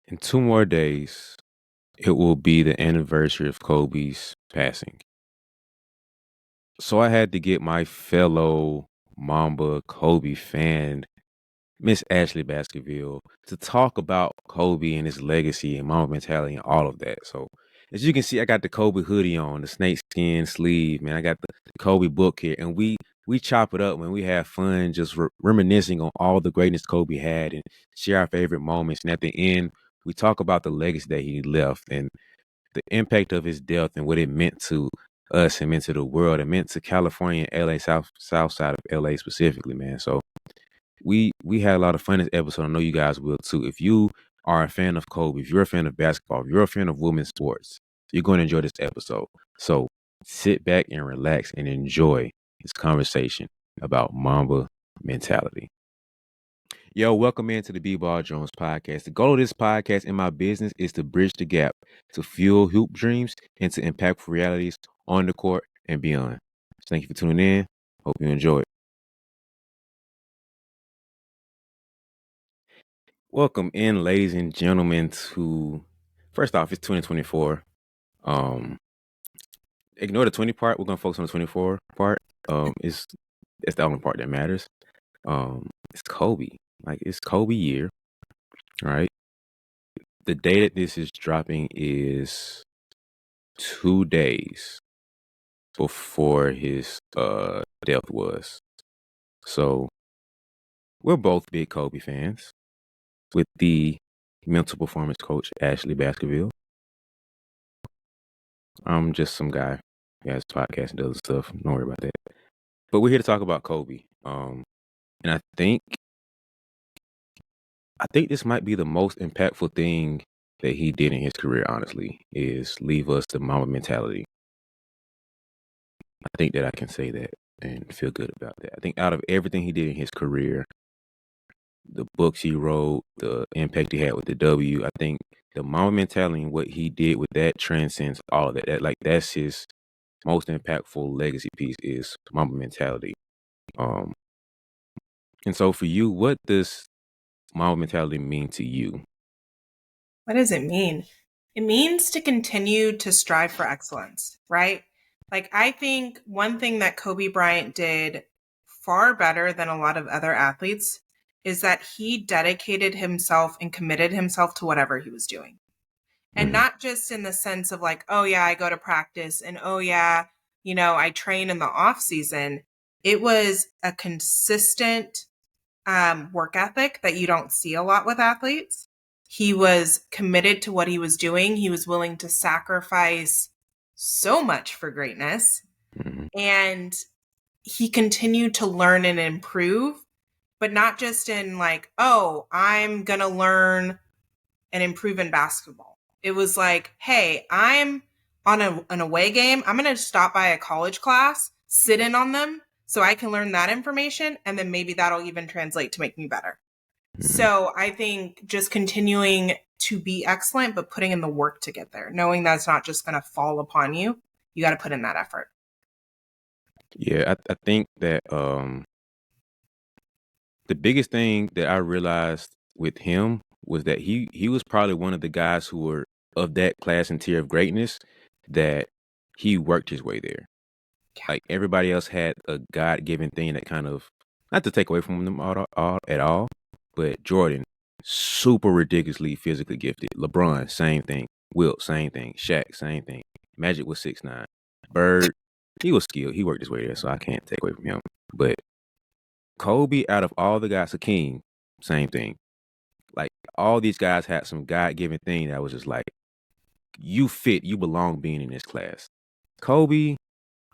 In 2 more days, it will be the anniversary of Kobe's passing. So I had to get my fellow Mamba Kobe fan, Miss Ashley Baskerville, to talk about Kobe and his legacy and Mamba mentality and all of that. So as you can see, I got the Kobe hoodie on, the snakeskin sleeve, man. I got the Kobe book here, and we chop it up when we have fun, just reminiscing on all the greatness Kobe had and share our favorite moments. And at the end, we talk about the legacy that he left and the impact of his death and what it meant to us and meant to the world and meant to California and LA, south side of LA specifically, man. So we had a lot of fun in this episode. I know you guys will too. If you are a fan of Kobe, if you're a fan of basketball, if you're a fan of women's sports, you're going to enjoy this episode. So sit back and relax and enjoy this conversation about Mamba mentality. Yo, welcome into the BeBall Jones podcast. The goal of this podcast in my business is to bridge the gap, to fuel hoop dreams into impactful realities on the court and beyond. So thank you for tuning in. Hope you enjoy it. Welcome in, ladies and gentlemen, to first off, it's 2024. Ignore the 20 part. We're gonna focus on the 24 part. It's the only part that matters. It's Kobe. Like it's Kobe year, right? The day that this is dropping is 2 days before his death was. So we're both big Kobe fans with the mental performance coach Ashley Baskerville. I'm just some guy who has podcasts and does stuff. Don't worry about that. But we're here to talk about Kobe. And I think this might be the most impactful thing that he did in his career, honestly, is leave us the Mamba mentality. I think that I can say that and feel good about that. I think out of everything he did in his career, the books he wrote, the impact he had with the W, I think the Mamba mentality and what he did with that transcends all of that. That's his most impactful legacy piece is Mamba mentality. And so for you, what does Mamba mentality mean to you? What does it mean? It means to continue to strive for excellence, right? Like, I think one thing that Kobe Bryant did far better than a lot of other athletes is that he dedicated himself and committed himself to whatever he was doing. And not just in the sense of like, oh yeah, I go to practice and oh yeah, I train in the off season. It was a consistent work ethic that you don't see a lot with athletes. He was committed to what he was doing. He was willing to sacrifice so much for greatness. And he continued to learn and improve, but not just in like, oh, I'm going to learn and improve in basketball. It was like, hey, I'm on an away game. I'm going to stop by a college class, sit in on them so I can learn that information. And then maybe that'll even translate to make me better. So I think just continuing to be excellent, but putting in the work to get there, knowing that it's not just going to fall upon you. You got to put in that effort. Yeah, I think that the biggest thing that I realized with him was that he was probably one of the guys who were of that class and tier of greatness that he worked his way there. Like everybody else had a God-given thing that kind of, not to take away from them at all, but Jordan, super ridiculously physically gifted. LeBron, same thing. Wilt, same thing. Shaq, same thing. Magic was 6'9". Bird, he was skilled. He worked his way there, so I can't take away from him. But Kobe, out of all the guys, Hakeem, same thing. Like all these guys had some God-given thing that was just like, you fit, you belong being in this class. Kobe,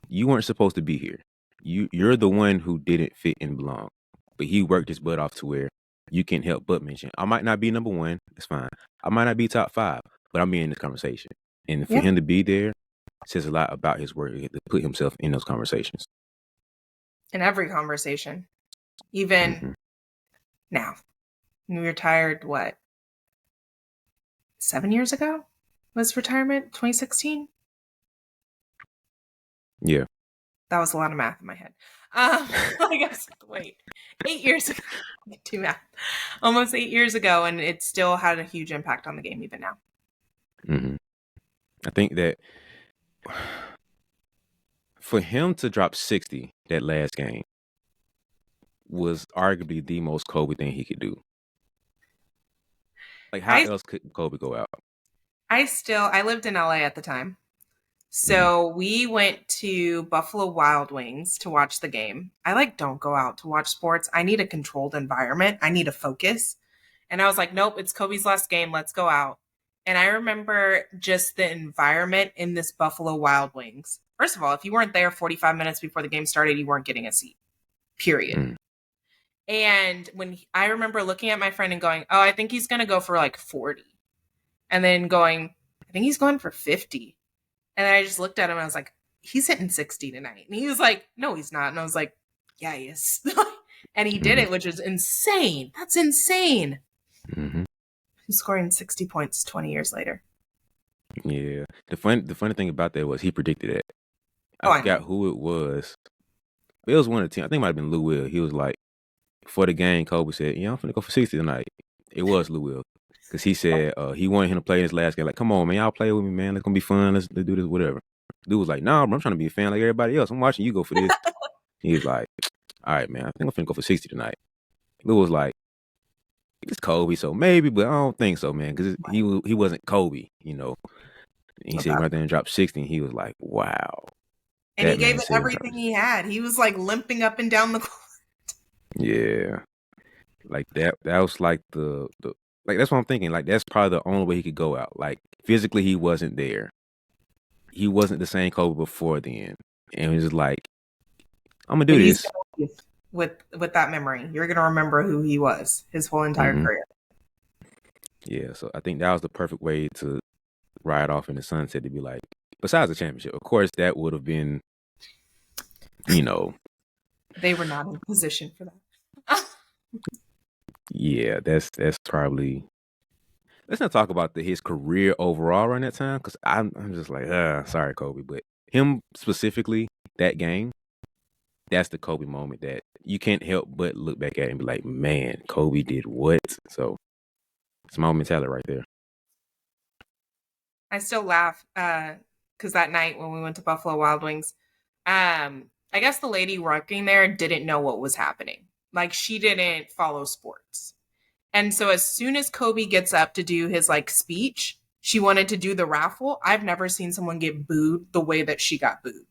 you weren't supposed to be here. You're the one who didn't fit and belong. But he worked his butt off to where you can't help but mention, I might not be number one, it's fine. I might not be top 5, but I'm being in this conversation. And for him to be there says a lot about his work to put himself in those conversations. In every conversation. Even now. We retired, 7 years ago? Was retirement 2016? Yeah. That was a lot of math in my head. I guess, wait, 8 years ago. Do math. Almost 8 years ago, and it still had a huge impact on the game even now. Mm-hmm. I think that for him to drop 60 that last game was arguably the most Kobe thing he could do. Like, how I else could Kobe go out? I lived in LA at the time. So we went to Buffalo Wild Wings to watch the game. I don't go out to watch sports. I need a controlled environment. I need a focus. And I was like, nope, it's Kobe's last game. Let's go out. And I remember just the environment in this Buffalo Wild Wings. First of all, if you weren't there 45 minutes before the game started, you weren't getting a seat, period. Mm. And I remember looking at my friend and going, oh, I think he's going to go for 40. And then going, I think he's going for 50. And I just looked at him and I was like, he's hitting 60 tonight. And he was like, no, he's not. And I was like, yeah, he is. And he did it, which is insane. That's insane. Mm-hmm. He's scoring 60 points 20 years later. Yeah. The funny thing about that was he predicted it. I forgot who it was. It was one of the team. I think it might have been Lou Will. He was like, before the game, Kobe said, I'm finna go for 60 tonight. It was Lou Will. Because he said he wanted him to play his last game. Like, come on, man. Y'all play with me, man. It's going to be fun. Let's do this, whatever. Dude was like, nah, bro, I'm trying to be a fan like everybody else. I'm watching you go for this. He was like, all right, man. I think I'm finna go for 60 tonight. Lou was like, it's Kobe, so maybe, but I don't think so, man. Because he wasn't Kobe, And he said right there and dropped 60. And he was like, wow. And he gave it everything he had. He was limping up and down the court. Yeah. Like that was like the that's what I'm thinking. Like, that's probably the only way he could go out. Like, physically, he wasn't there. He wasn't the same Kobe before then. And he was like, I'm going to do this. With that memory. You're going to remember who he was his whole entire career. Yeah, so I think that was the perfect way to ride off in the sunset, to be like, besides the championship, of course, that would have been, They were not in position for that. Yeah, that's probably. Let's not talk about his career overall around that time, because I'm just like, sorry, Kobe, but him specifically, that game, that's the Kobe moment that you can't help but look back at and be like, man, Kobe did what? So it's my mentality right there. I still laugh because that night when we went to Buffalo Wild Wings, I guess the lady working there didn't know what was happening. Like, she didn't follow sports. And so as soon as Kobe gets up to do his speech, she wanted to do the raffle. I've never seen someone get booed the way that she got booed.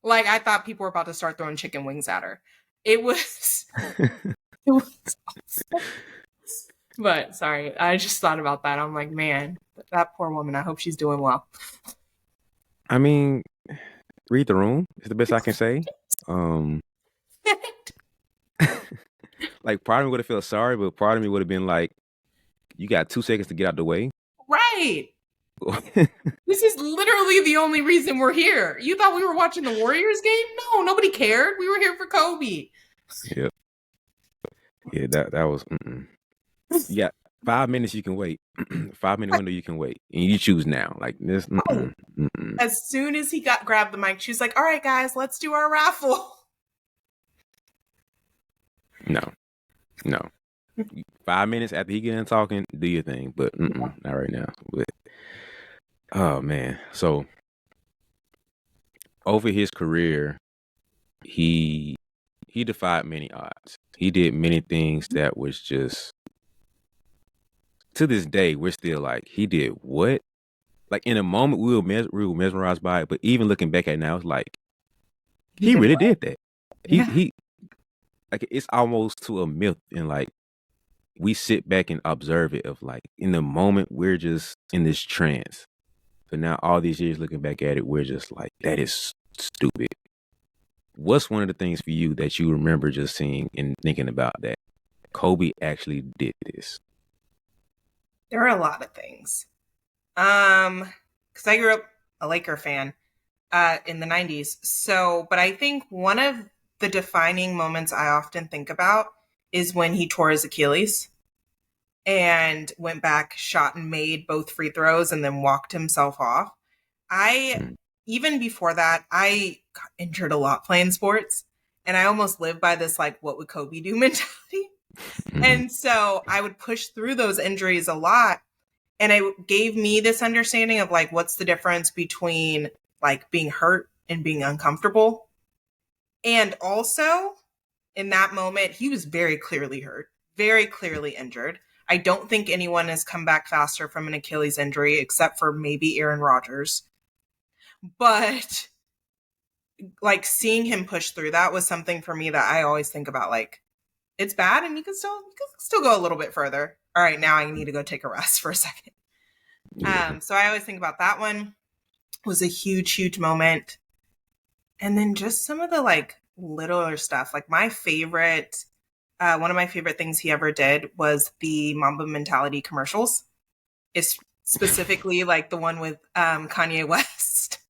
I thought people were about to start throwing chicken wings at her. It was awesome. But sorry, I just thought about that. I'm like, man, that poor woman, I hope she's doing well. I mean, read the room. It's the best I can say. Like, part of me would have felt sorry, but part of me would have been like, you got 2 seconds to get out the way. Right. This is literally the only reason we're here. You thought we were watching the Warriors game? No, nobody cared. We were here for Kobe. Yep. Yeah, that was. You got 5 minutes. You can wait. 5-minute window. You can wait, and you choose now. Like this. As soon as he grabbed the mic, she was like, "All right, guys, let's do our raffle." No. 5 minutes after he get in talking, do your thing, but not right now. But oh man, so over his career, he defied many odds. He did many things that was just, to this day, we're still like, he did what? Like, in a moment, we were mesmerized by it, but even looking back at it now, it's like, he really did that. He like, it's almost to a myth, and like, we sit back and observe it of like, in the moment, we're just in this trance. But now all these years looking back at it, we're just like, that is stupid. What's one of the things for you that you remember just seeing and thinking about that Kobe actually did this? There are a lot of things. Because I grew up a Laker fan in the 90s. So, but I think one of the defining moments I often think about is when he tore his Achilles and went back, shot and made both free throws, and then walked himself off. Even before that, I got injured a lot playing sports. And I almost live by this, like, what would Kobe do mentality. Mhm. And so I would push through those injuries a lot. And it gave me this understanding of, like, what's the difference between, like, being hurt and being uncomfortable. And also, in that moment, he was very clearly hurt, very clearly injured. I don't think anyone has come back faster from an Achilles injury except for maybe Aaron Rodgers. But like seeing him push through that was something for me that I always think about. Like, it's bad and you can still go a little bit further. All right, now I need to go take a rest for a second. Yeah. So I always think about that one. It was a huge, huge moment. And then just some of the like littler stuff. Like my favorite, one of my favorite things he ever did was the Mamba Mentality commercials. It's specifically like the one with Kanye West.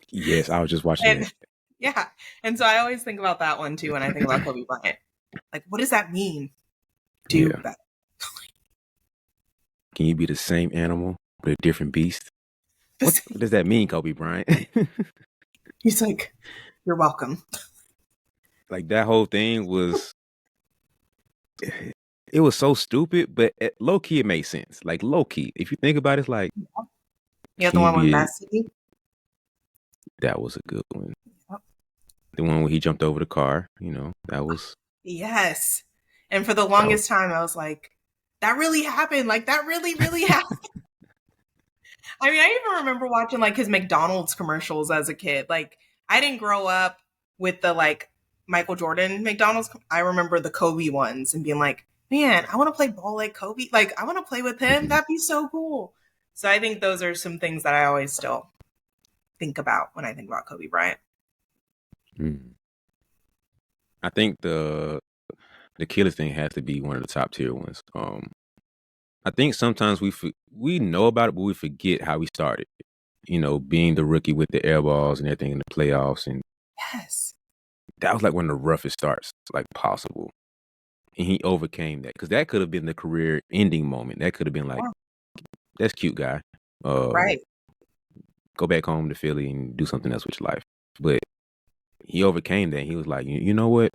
Yes, I was just watching that. And yeah. And so I always think about that one too when I think about Kobe Bryant. Like, what does that mean? Do Yeah. better. Can you be the same animal but a different beast? What does that mean, Kobe Bryant? He's like, you're welcome. Like that whole thing was, it was so stupid, but low key it made sense. Like low key, if you think about it, it's like, You have the can you one with be? Messi. That was a good one. Yep. The one where he jumped over the car, that was Yes. And for the that was longest time, I was like, that really happened. Like, that really, really happened. I mean, I even remember watching like his McDonald's commercials as a kid. Like, I didn't grow up with the like Michael Jordan McDonald's. I remember the Kobe ones and being like, man, I want to play ball like Kobe. Like, I want to play with him. Mhm. That'd be so cool. So I think those are some things that I always still think about when I think about Kobe Bryant. Mhm. I think the killer thing has to be one of the top tier ones. I think sometimes we know about it, but we forget how we started. Being the rookie with the air balls and everything in the playoffs, and Yes. that was like one of the roughest starts like possible. And he overcame that because that could have been the career-ending moment. That could have been like, Yeah. "That's cute, guy. Uh, Right. go back home to Philly and do something else with your life." But he overcame that. He was like, "You know what?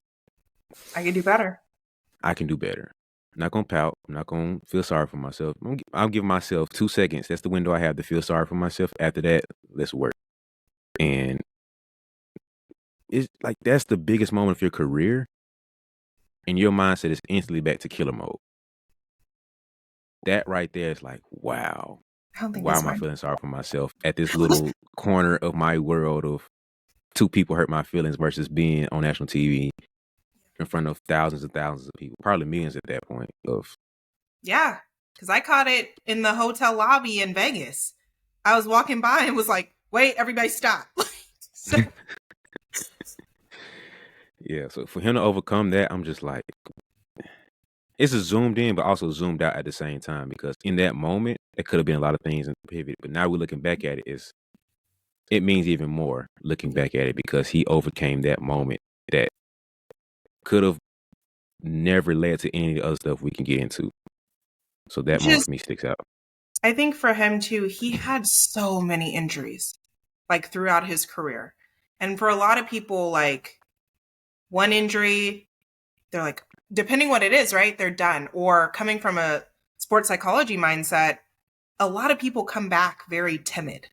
I could do better. I can do better. I'm not gonna pout. I'm not gonna feel sorry for myself. I'll give myself 2 seconds. That's the window I have to feel sorry for myself. After that, let's work." And it's like that's the biggest moment of your career, and your mindset is instantly back to killer mode. That right there is like, wow. I don't think Why his am I mind. feeling sorry for myself at this little corner of my world of two people hurt my feelings versus being on national TV in front of thousands and thousands of people, probably millions at that point. Of Yeah. Because I caught it in the hotel lobby in Vegas. I was walking by and was like, wait, everybody stop. So, yeah, so for him to overcome that, I'm just like, it's a zoomed in, but also zoomed out at the same time because in that moment, it could have been a lot of things in the pivot. But now we're looking back at it, it means even more looking back at it because he overcame that moment that could have never led to any of the other stuff we can get into. So that which moment is, for me sticks out. I think for him too, he had so many injuries like throughout his career. And for a lot of people, like one injury, they're like, depending what it is, right? They're done. Or coming from a sports psychology mindset, a lot of people come back very timid.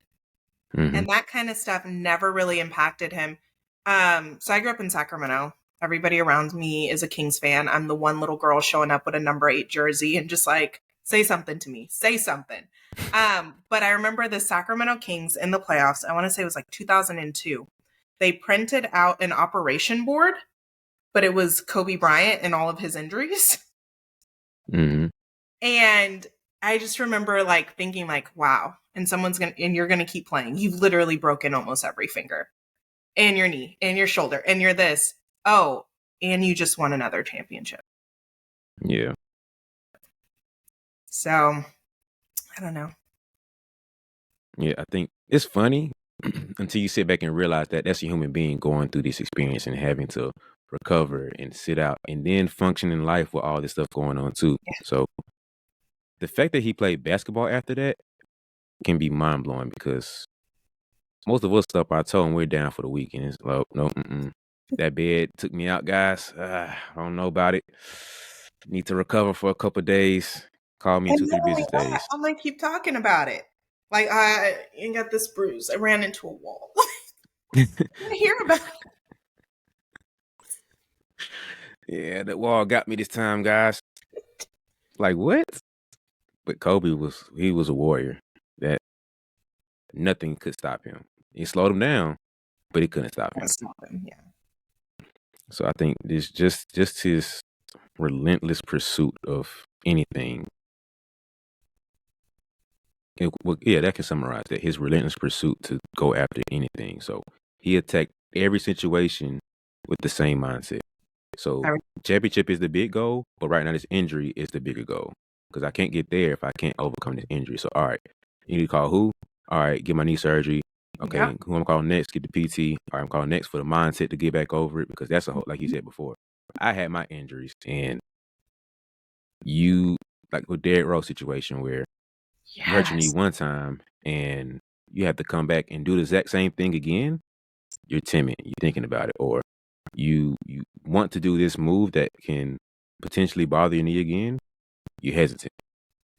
Hmm. And that kind of stuff never really impacted him. So I grew up in Sacramento. Everybody around me is a Kings fan. I'm the one little girl showing up with a number 8 jersey and just like, say something to me, say something. But I remember the Sacramento Kings in the playoffs. I want to say it was like 2002. They printed out an operation board, but it was Kobe Bryant and all of his injuries. Hmm. And I just remember like thinking like, wow, and you're gonna keep playing. You've literally broken almost every finger and your knee and your shoulder and you're this. Oh, and you just won another championship. Yeah. So I don't know. Yeah. I think it's funny until you sit back and realize that that's a human being going through this experience and having to recover and sit out and then function in life with all this stuff going on too. So the fact that he played basketball after that can be mind blowing because most of us up our toe and we're down for the weekend. It's like, no, that bed took me out, guys. I don't know about it. Need to recover for a couple of days. Call me And 2-3 not only business that, days. I'm like, keep talking about it. Like, I got this bruise. I ran into a wall. I want to hear about it. Yeah, that wall got me this time, guys. Like, what? But Kobe he was a warrior. That nothing could stop him. He slowed him down, but he couldn't stop him. That's not him, yeah. So I think this just his relentless pursuit of anything. That can summarize that. His relentless pursuit to go after anything. So he attacked every situation with the same mindset. So championship is the big goal, but right now this injury is the bigger goal. Because I can't get there if I can't overcome this injury. So all right, you need to call who? All right, get my knee surgery. Okay, Yep. who I'm calling next? Get the PT. All right, I'm calling next for the mindset to get back over it, because that's a whole, like you said before. I had my injuries, and you, like with Derrick Rose situation where you hurt your knee Yes. one time and you have to come back and do the exact same thing again, you're timid. You're thinking about it, or you want to do this move that can potentially bother your knee again. You're hesitant.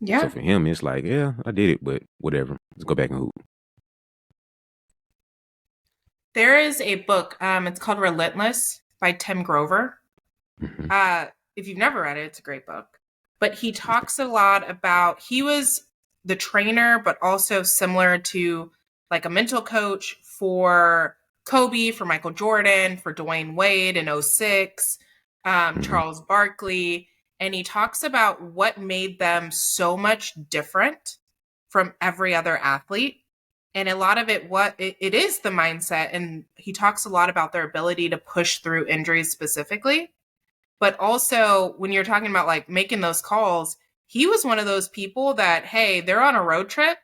Yeah. So for him, it's like, yeah, I did it, but whatever. Let's go back and hoop. There is a book. It's called Relentless by Tim Grover. Mhm. If you've never read it, it's a great book. But he talks a lot about, he was the trainer, but also similar to like a mental coach for Kobe, for Michael Jordan, for Dwayne Wade in '06, Mhm. Charles Barkley. And he talks about what made them so much different from every other athlete. And a lot of it is the mindset. And he talks a lot about their ability to push through injuries specifically. But also, when you're talking about like making those calls, he was one of those people that, hey, they're on a road trip.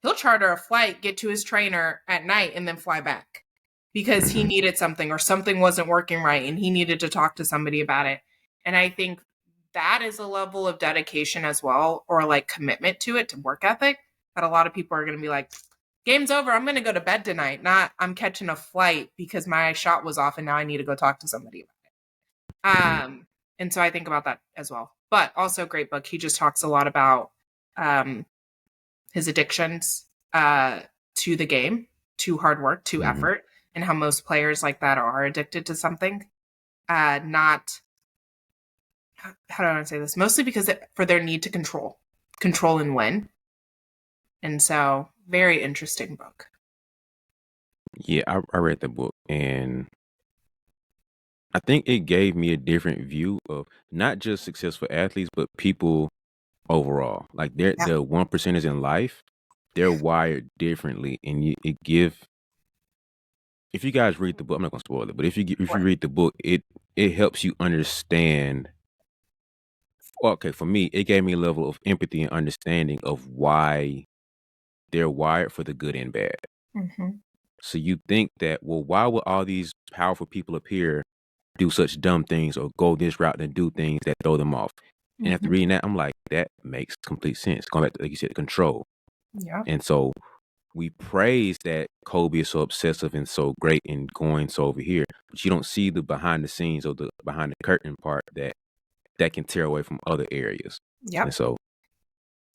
He'll charter a flight, get to his trainer at night, and then fly back because he Mhm. needed something or something wasn't working right and he needed to talk to somebody about it. And I think that is a level of dedication as well, or like commitment to it, to work ethic, that a lot of people are going to be like, game's over. I'm going to go to bed tonight. Not I'm catching a flight because my shot was off and now I need to go talk to somebody about it. And so I think about that as well. But also great book. He just talks a lot about his addictions to the game, to hard work, to Mhm. effort, and how most players like that are addicted to something. Not how do I want to say this? Mostly because for their need to control and win. And so, very interesting book. Yeah, I read the book, and I think it gave me a different view of not just successful athletes, but people overall. Like they're Yeah. the 1%ers in life, they're wired differently, and it give. If you guys read the book, I'm not gonna spoil it, but if you read the book, it helps you understand. Okay, for me, it gave me a level of empathy and understanding of why they're wired for the good and bad. Mm-hmm. So you think that, well, why would all these powerful people up here do such dumb things or go this route and do things that throw them off? And after Mm-hmm. reading that, I'm like, that makes complete sense. Going back to, like you said, control. Yeah. And so we praise that Kobe is so obsessive and so great and going so over here, but you don't see the behind the scenes or the behind the curtain part that can tear away from other areas. And Yep. so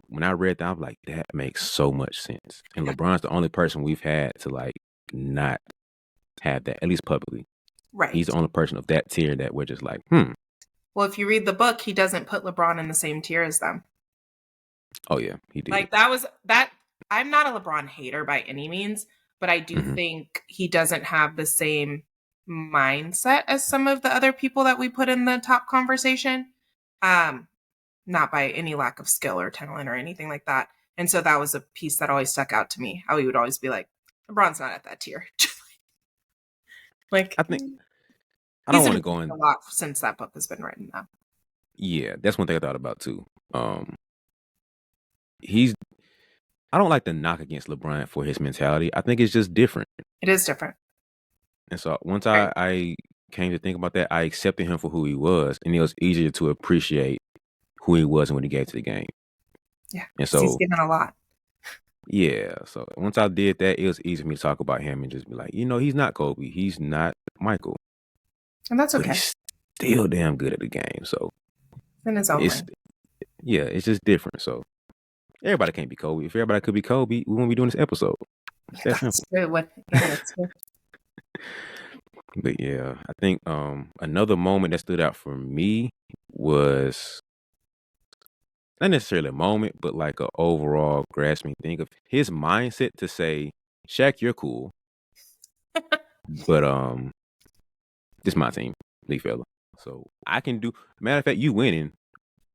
when I read that, I'm like, that makes so much sense. And Yeah. LeBron's the only person we've had to like not have that, at least publicly. He's Right. the only person of that tier that we're just like, Well, if you read the book, he doesn't put LeBron in the same tier as them. oh yeah, he did. Like that was that. I'm not a LeBron hater by any means, but I do Hmm. think he doesn't have the same mindset as some of the other people that we put in the top conversation. Um, Not by any lack of skill or talent or anything like that. And so that was a piece that always stuck out to me. How he would always be like, LeBron's not at that tier. Like I think I don't he's want to improved go a in. lot since that book has been written though. Yeah, that's one thing I thought about too. He's I don't like the knock against LeBron for his mentality. I think it's just different. It is different. And so once Right. I came to think about that, I accepted him for who he was, and it was easier to appreciate who he was and what he gave to the game. Yeah. And Because he's so given a lot. Yeah. So once I did that, it was easy for me to talk about him and just be like, he's not Kobe. He's not Michael, And that's but okay he's still damn good at the game. So in his own it's way. yeah, it's just different. So everybody can't be Kobe. If everybody could be Kobe, we won't be doing this episode. It's that That's simple. true. Yeah, that's true. But yeah, I think another moment that stood out for me was not necessarily a moment, but like a overall grasping thing of his mindset to say, Shaq, you're cool, but this my team, league fella. So I can do matter of fact, you winning,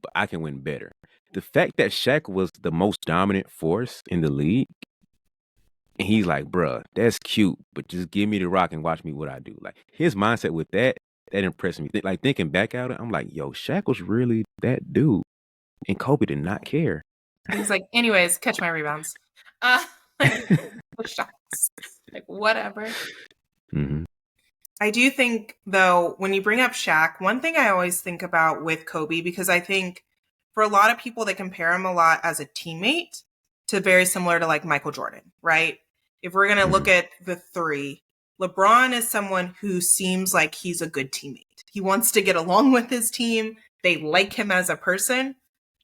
but I can win better. The fact that Shaq was the most dominant force in the league, and he's like, bruh, that's cute, but just give me the rock and watch me what I do. Like his mindset with that impressed me. Like thinking back at it, I'm like, yo, Shaq was really that dude. And Kobe did not care. He's like, anyways, catch my rebounds. Like the shots. Like whatever. Mm-hmm. I do think though, when you bring up Shaq, one thing I always think about with Kobe, because I think for a lot of people they compare him a lot as a teammate to very similar to like Michael Jordan, right? If we're gonna look at the three, LeBron is someone who seems like he's a good teammate. He wants to get along with his team. They like him as a person.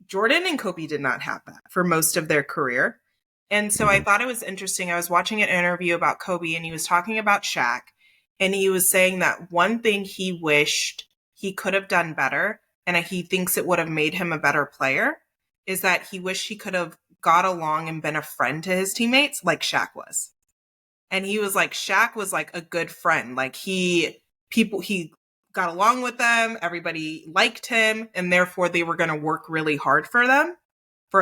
Jordan and Kobe did not have that for most of their career. And so I thought it was interesting. I was watching an interview about Kobe and he was talking about Shaq. And he was saying that one thing he wished he could have done better, and he thinks it would have made him a better player, is that he wished he could have got along and been a friend to his teammates like Shaq was. And he was like, Shaq was like a good friend. Like he got along with them, everybody liked him, and therefore they were going to work really hard for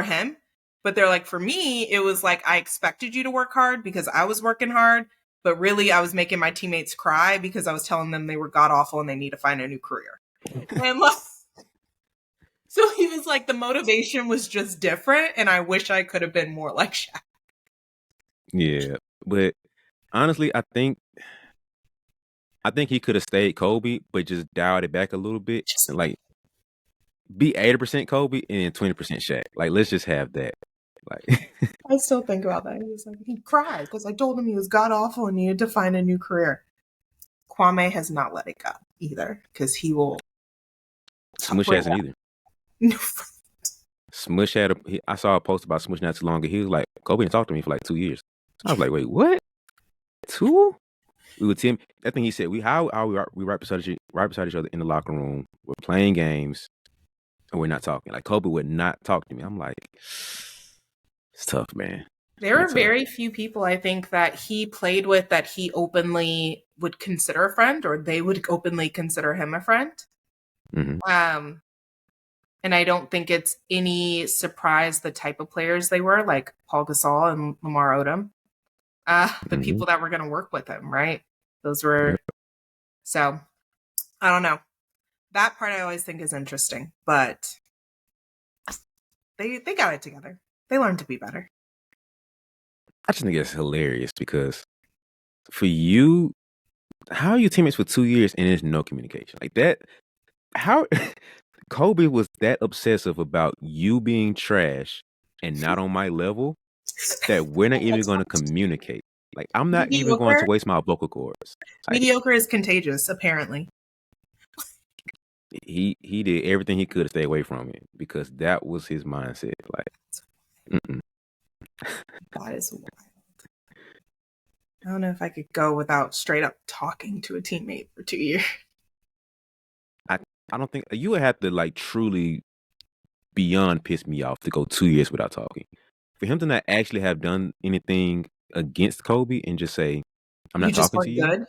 him. But they're like, for me, it was like I expected you to work hard because I was working hard, but really I was making my teammates cry because I was telling them they were god awful and they need to find a new career. And like, so he was like, the motivation was just different, and I wish I could have been more like Shaq. Yeah, but honestly, I think he could have stayed Kobe, but just dialed it back a little bit, Just, and like be 80% Kobe and then 20% Shaq. Like let's just have that. Like I still think about that. He was like, he cried because I told him he was god awful and needed to find a new career. Kwame has not let it go either because he will Smush bring hasn't either. that. Smush I saw a post about Smush not too long ago. He was like, Kobe didn't talk to me for like 2 years. I was like, wait, what? 2? We would team. I think he said we right beside each other in the locker room. We're playing games and we're not talking. Like Kobe would not talk to me. I'm like, it's tough, man. There are very few people I think that he played with that he openly would consider a friend, or they would openly consider him a friend. Mm-hmm. And I don't think it's any surprise the type of players they were, like Paul Gasol and Lamar Odom. The people that were going to work with him, right? Those were, Yep. So I don't know. That part I always think is interesting, but they got it together. They learned to be better. I just think it's hilarious because for you, how are you teammates for 2 years and there's no communication like that? How Kobe was that obsessive about you being trash and not on my level that we're not even going to communicate. Like I'm not even going to Mediocre. waste my vocal cords. Like Mediocre is contagious, apparently. he did everything he could to stay away from it because that was his mindset. Like, That is wild. I don't know if I could go without straight up talking to a teammate for 2 years. I don't think you would have to like truly beyond piss me off to go 2 years without talking. For him to not actually have done anything against Kobe and just say, "I'm You not just talking to weren't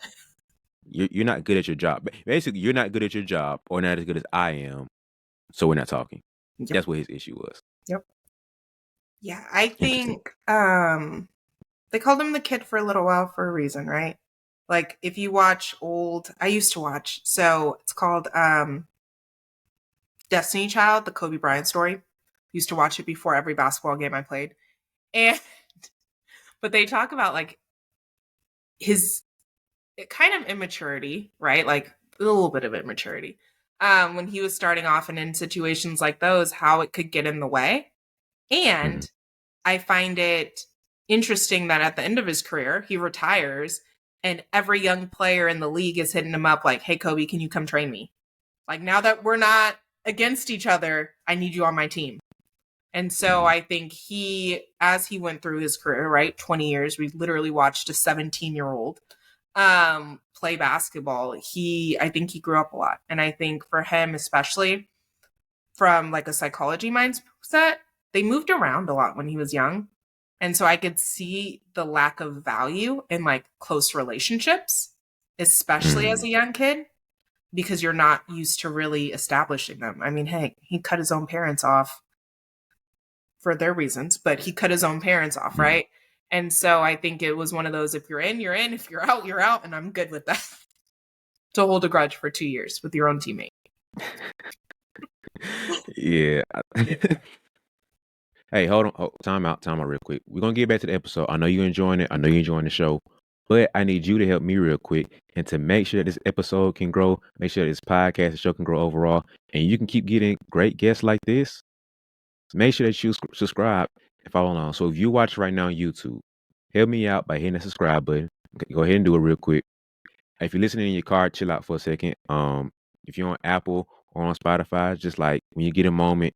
you," good. you're not good at your job. Basically, you're not good at your job or not as good as I am, so we're not talking. Yep. That's what his issue was. Yep. Yeah, I Interesting. think they called him the kid for a little while for a reason, right? Like if you watch I used to watch, so it's called Destiny Child, the Kobe Bryant story. Used to watch it before every basketball game I played. And but they talk about like his kind of immaturity, right? Like a little bit of immaturity. When he was starting off and in situations like those, how it could get in the way. Mhm. And I find it interesting that at the end of his career, he retires and every young player in the league is hitting him up like, hey, Kobe, can you come train me? Like, now that we're not against each other, I need you on my team. And so I think as he went through his career, right, 20 years, we literally watched a 17-year-old play basketball. I think he grew up a lot. And I think for him, especially from like a psychology mindset, they moved around a lot when he was young. And so I could see the lack of value in like close relationships, especially as a young kid, because you're not used to really establishing them. I mean, hey, he cut his own parents off for their reasons, but he cut his own parents off, right? And so I think it was one of those, if you're in, you're in, if you're out, you're out. And I'm good with that. To hold a grudge for 2 years with your own teammate. Yeah. Hey, hold on. Time out real quick. We're going to get back to the episode. I know you're enjoying it. I know you're enjoying the show. But I need you to help me real quick and to make sure that this episode can grow, make sure this podcast, the show can grow overall, and you can keep getting great guests like this. Make sure that you subscribe and follow along. So if you watch right now on YouTube, help me out by hitting the subscribe button. Okay, go ahead and do it real quick. If you're listening in your car, chill out for a second. If you're on Apple or on Spotify, just like when you get a moment,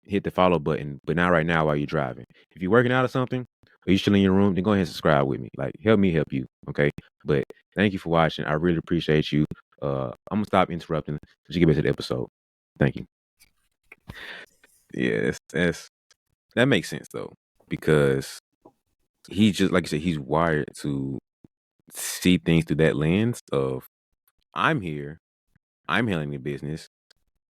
hit the follow button, but not right now while you're driving. If you're working out or something, or you're chilling in your room, then go ahead and subscribe with me. Like, help me help you, okay? But thank you for watching. I really appreciate you. I'm gonna stop interrupting so you get back to the episode. Thank you. Yeah, that makes sense though, because he just, like I said, he's wired to see things through that lens of, I'm here, I'm handling the business,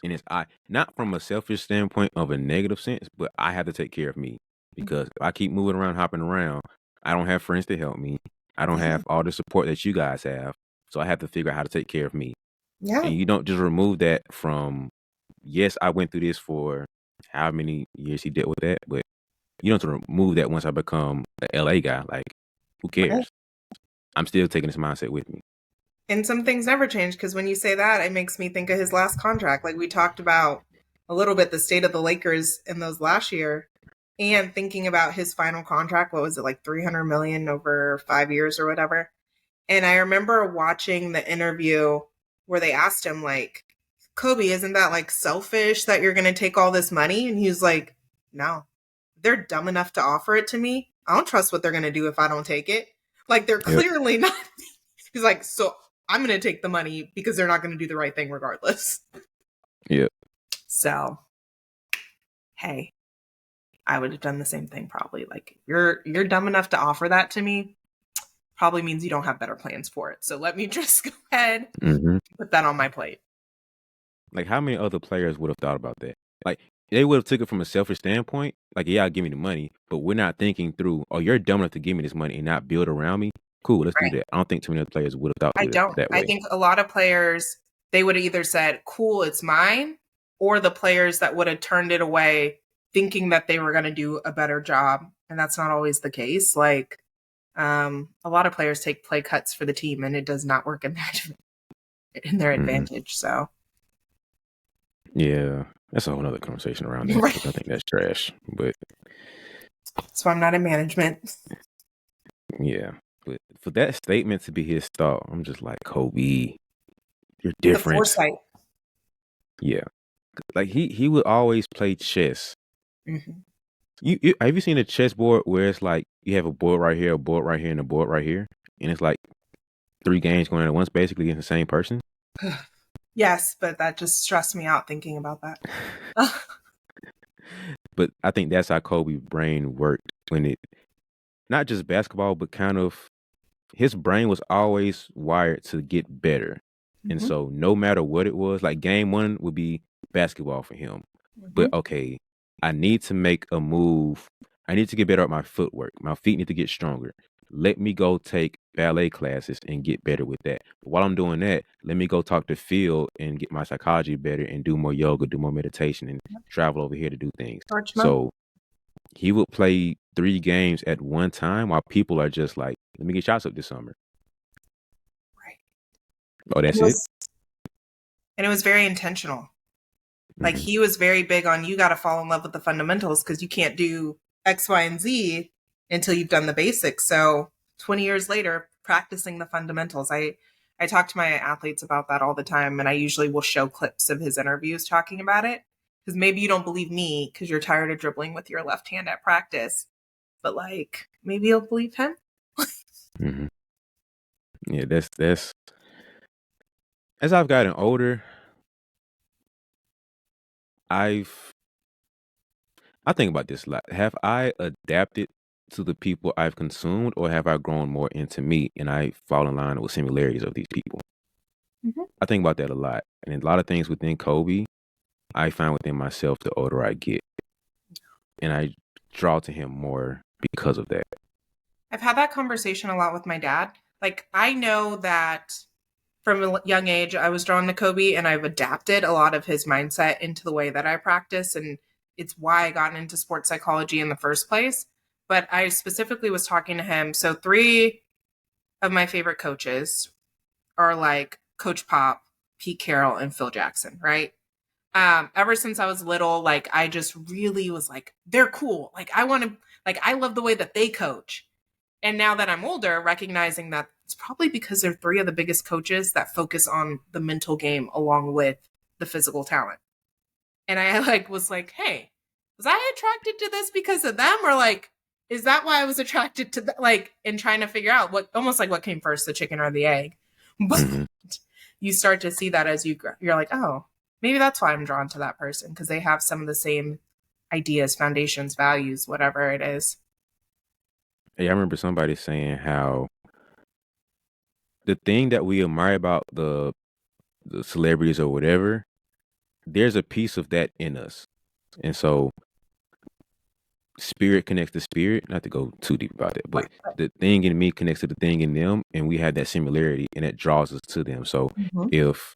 and it's not from a selfish standpoint of a negative sense, but I have to take care of me, because if I keep moving around, hopping around, I don't have friends to help me. I don't have all the support that you guys have, so I have to figure out how to take care of me. Yeah. And you don't just remove that from, yes, I went through this for how many years he dealt with that, but you don't have to remove that once I become an LA guy. Like, who cares? Right. I'm still taking this mindset with me. And some things never change, because when you say that, it makes me think of his last contract. Like we talked about a little bit, the state of the Lakers in those last year, and thinking about his final contract. What was it, like $300 million over 5 years or whatever? And I remember watching the interview where they asked him, like, Kobe, isn't that like selfish that you're going to take all this money? And he was like, no, they're dumb enough to offer it to me. I don't trust what they're going to do if I don't take it. Like, they're clearly not. He's like, so I'm going to take the money because they're not going to do the right thing regardless. Yeah. So, hey, I would have done the same thing probably. Like, you're dumb enough to offer that to me, probably means you don't have better plans for it. So let me just go ahead and put that on my plate. Like, how many other players would have thought about that? Like, they would have took it from a selfish standpoint. Like, yeah, give me the money, but we're not thinking through, oh, you're dumb enough to give me this money and not build around me. Cool, let's do that. I don't think too many other players would have thought through that way. I think a lot of players, they would have either said, cool, it's mine, or the players that would have turned it away thinking that they were going to do a better job. And that's not always the case. Like, a lot of players take play cuts for the team, and it does not work in their advantage. So, yeah, that's a whole other conversation around that. Right. I think that's trash, but so I'm not in management. Yeah, but for that statement to be his thought, I'm just like, Kobe, you're different. The foresight. Yeah, like he would always play chess. Mm-hmm. You have you seen a chessboard where it's like you have a board right here, a board right here, and a board right here, and it's like 3 games going on at once, basically against the same person? Yes, but that just stressed me out thinking about that. But I think that's how Kobe's brain worked when it, not just basketball, but kind of his brain was always wired to get better. And so no matter what it was, like game 1 would be basketball for him. But okay, I need to make a move. I need to get better at my footwork. My feet need to get stronger. Let me go take ballet classes and get better with that. But while I'm doing that, let me go talk to Phil and get my psychology better and do more yoga, do more meditation, and travel over here to do things. So he would play 3 games at one time while people are just like, let me get shots up this summer. Right. Oh, that's it? And it was very intentional. Like, he was very big on, you got to fall in love with the fundamentals, because you can't do X, Y, and Z until you've done the basics. So 20 years later, practicing the fundamentals. I talk to my athletes about that all the time, and I usually will show clips of his interviews talking about it. Because maybe you don't believe me because you're tired of dribbling with your left hand at practice, but like maybe you'll believe him. Mm-hmm. Yeah, that's as I've gotten older, I've I think about this a lot. Have I adapted to the people I've consumed, or have I grown more into me and I fall in line with similarities of these people? Mm-hmm. I think about that a lot. And a lot of things within Kobe, I find within myself the older I get. And I draw to him more because of that. I've had that conversation a lot with my dad. Like, I know that from a young age, I was drawn to Kobe and I've adapted a lot of his mindset into the way that I practice. And it's why I got into sports psychology in the first place. But I specifically was talking to him. So, three of my favorite coaches are like Coach Pop, Pete Carroll, and Phil Jackson, right? Ever since I was little, like I just really was like, they're cool. Like I want to, like I love the way that they coach. And now that I'm older, recognizing that it's probably because they're three of the biggest coaches that focus on the mental game along with the physical talent. And I like was like, hey, was I attracted to this because of them, or like, is that why I was attracted to like, and trying to figure out what almost like what came first, the chicken or the egg? But Mm-hmm. you start to see that as you grow. You're like, oh, maybe that's why I'm drawn to that person because they have some of the same ideas, foundations, values, whatever it is. Hey, I remember somebody saying how the thing that we admire about the celebrities or whatever, there's a piece of that in us. And so spirit connects to spirit, not to go too deep about it, but the thing in me connects to the thing in them, and we have that similarity, and it draws us to them. So Mm-hmm. if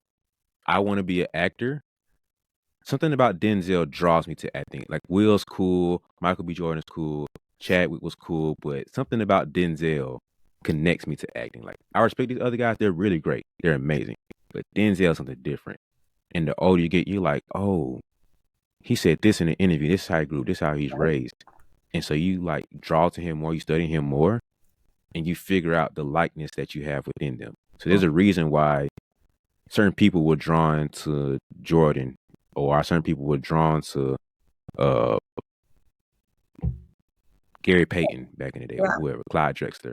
I want to be an actor, something about Denzel draws me to acting. Like Will's cool, Michael B. Jordan's cool, Chadwick was cool, but something about Denzel connects me to acting. Like I respect these other guys; they're really great, they're amazing, but Denzel's something different. And the older you get, you're like, oh, he said this in an interview. This is how he grew. This is how he's raised. And so you like draw to him more, you study him more, and you figure out the likeness that you have within them. So there's a reason why certain people were drawn to Jordan, or certain people were drawn to uh, Gary Payton back in the day, or Yeah. whoever, Clyde Drexler,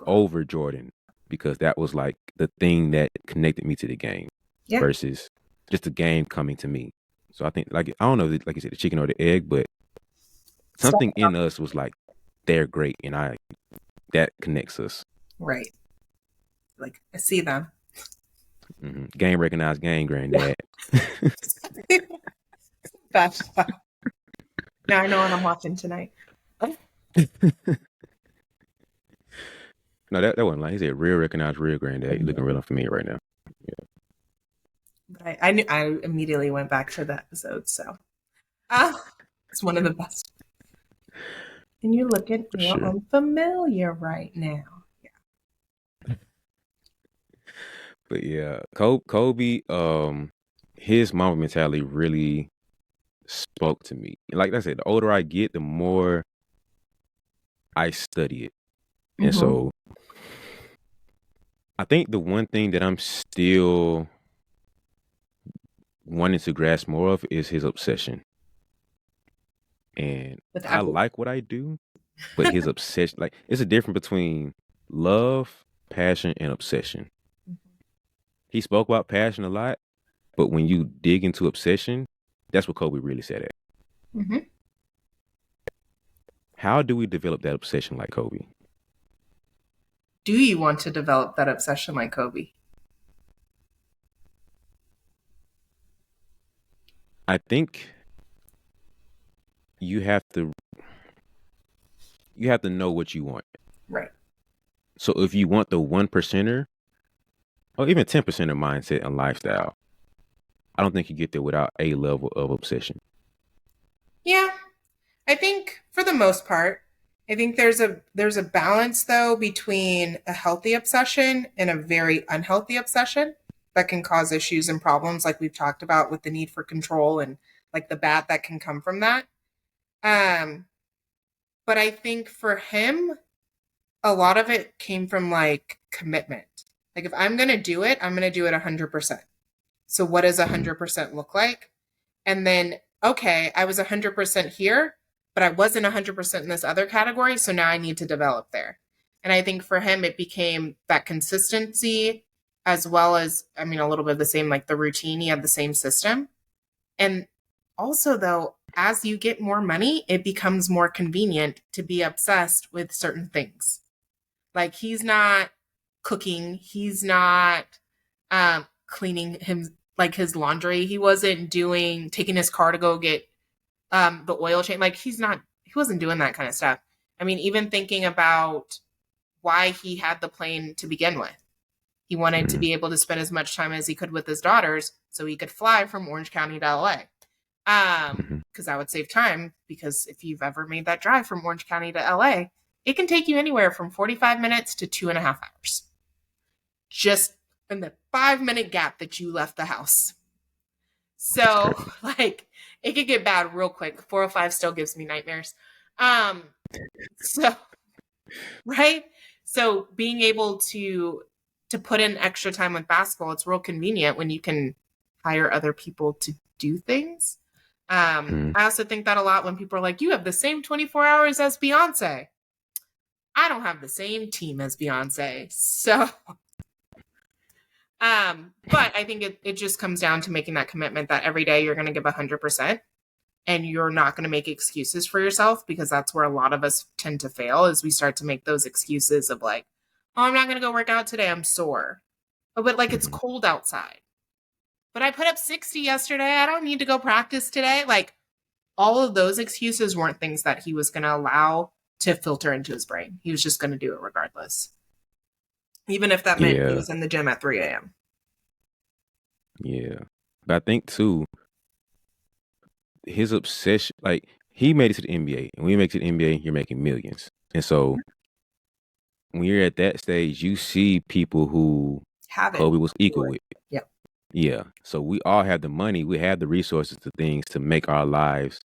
over Jordan, because that was like the thing that connected me to the game Yeah. versus just the game coming to me. So I think, like, I don't know, like you said, the chicken or the egg, but something in us was like, they're great, and that connects us. Right. Like I see them. Mm-hmm. Game recognized game, granddad. That's now I know what I'm watching tonight. No, that wasn't like he said. Real recognized real, granddad. You looking real unfamiliar right now. But I knew I immediately went back to the episode, so it's one of the best. And you're looking For real sure. unfamiliar right now. But yeah, Kobe, his Mamba mentality really spoke to me. Like I said, the older I get, the more I study it. And Mm-hmm. so I think the one thing that I'm still wanting to grasp more of is his obsession. And With I Apple. like what I do, but his obsession, like it's a difference between love, passion, and obsession. He spoke about passion a lot, but when you dig into obsession, that's what Kobe really said at. Mm-hmm. How do we develop that obsession like Kobe? Do you want to develop that obsession like Kobe? I think you have to know what you want. Right. So if you want the 1%er or even 10%er mindset and lifestyle, I don't think you get there without a level of obsession. Yeah. I think for the most part, I think there's a balance though between a healthy obsession and a very unhealthy obsession that can cause issues and problems like we've talked about with the need for control and like the bad that can come from that. Um But I think for him, a lot of it came from like commitment. Like if I'm going to do it, I'm going to do it 100%. So what does Mhm. 100% look like? And then, okay, I was 100% here, but I wasn't 100% in this other category. So now I need to develop there. And I think for him, it became that consistency as well as, I mean, a little bit of the same, like the routine. He had the same system. And also, though, as you get more money, it becomes more convenient to be obsessed with certain things. Like he's not cooking, he's not cleaning him like his laundry. He wasn't doing taking his car to go get the oil change. Like he wasn't doing that kind of stuff. I mean, even thinking about why he had the plane to begin with. He wanted to Mhm. be able to spend as much time as he could with his daughters so he could fly from Orange County to LA. Mhm. Because that would save time. Because if you've ever made that drive from Orange County to LA, it can take you anywhere from 45 minutes to 2.5 hours. Just in the 5 minute gap that you left the house. That's So, crazy. like, it could get bad real quick. 405 still gives me nightmares. Um, so right? So being able to put in extra time with basketball, it's real convenient when you can hire other people to do things. Mhm. I also think that a lot when people are like, you have the same 24 hours as Beyonce. I don't have the same team as Beyonce. So, but I think it just comes down to making that commitment that every day you're going to give 100% and you're not going to make excuses for yourself because that's where a lot of us tend to fail is we start to make those excuses of like, oh, I'm not going to go work out today. I'm sore. Oh, but like it's Mhm. cold outside. But I put up 60 yesterday. I don't need to go practice today. Like all of those excuses weren't things that he was going to allow to filter into his brain. He was just going to do it regardless, even if that meant he Yeah. was in the gym at 3 a.m. Yeah. But I think too, his obsession, like he made it to the NBA, and when you make it to the NBA, you're making millions. And so when you're at that stage, you see people who Have it. Kobe was equal with. Yep. Yeah. So we all have the money, we have the resources, the things to make our lives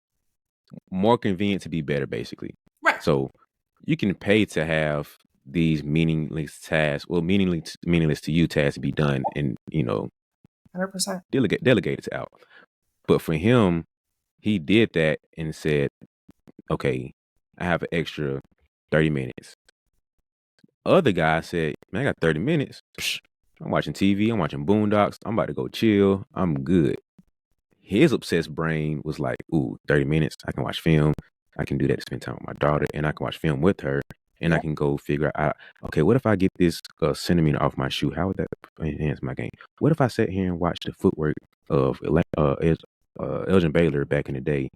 more convenient to be better, basically. Right. So you can pay to have these meaningless tasks, well, meaningless to you tasks to be done, and 100%. delegate it out. But for him, he did that and said, "Okay, I have an extra 30 minutes." Other guy said, "Man, I got 30 minutes. Psh, I'm watching TV. I'm watching Boondocks. I'm about to go chill. I'm good." His obsessed brain was like, "Ooh, 30 minutes. I can watch film. I can do that to spend time with my daughter, and I can watch film with her, and I Yep. can go figure out, okay, what if I get this centimeter off my shoe? How would that enhance my game? What if I sat here and watched the footwork of Elgin Baylor back in the day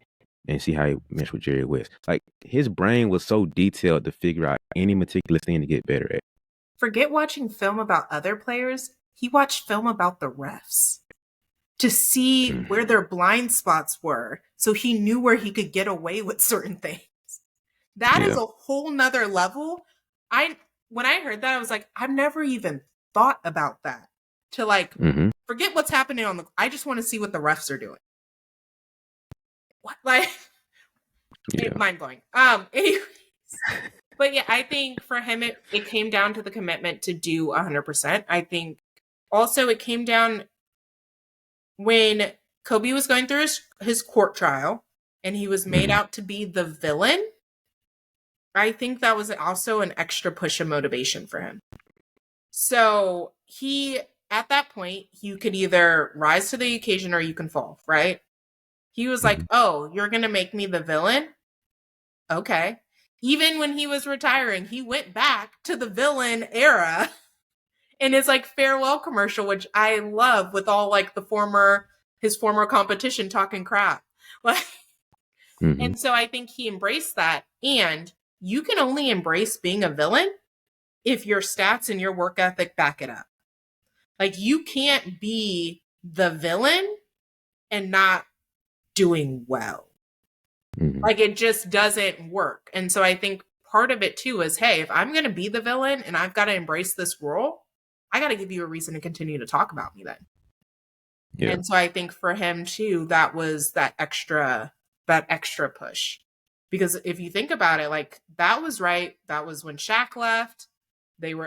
and see how he meshed with Jerry West?" Like his brain was so detailed to figure out any meticulous thing to get better at. Forget watching film about other players. He watched film about the refs to see Mm, where their blind spots were so he knew where he could get away with certain things. That is yeah. a whole nother level. I when I heard that, I was like, I've never even thought about that. To like Hmm. forget what's happening on the I just want to see what the refs are doing. What like Yeah. mind blowing. Anyways. But yeah, I think for him it came down to the commitment to do 100%. I think also it came down when Kobe was going through his court trial and he was made Hmm. out to be the villain. I think that was also an extra push of motivation for him. So he, at that point, you could either rise to the occasion or you can fall, right? He was Hmm. like, oh, you're going to make me the villain? Okay. Even when he was retiring, he went back to the villain era in his like farewell commercial, which I love with all like his former competition talking crap. Like, Hmm. and so I think he embraced that. And you can only embrace being a villain if your stats and your work ethic back it up. Like you can't be the villain and not doing well. Hmm. Like it just doesn't work. And so I think part of it too is hey, if I'm going to be the villain and I've got to embrace this role, I got to give you a reason to continue to talk about me then. Yeah. And so I think for him too, that was that extra push. Because if you think about it, like that was right. That was when Shaq left.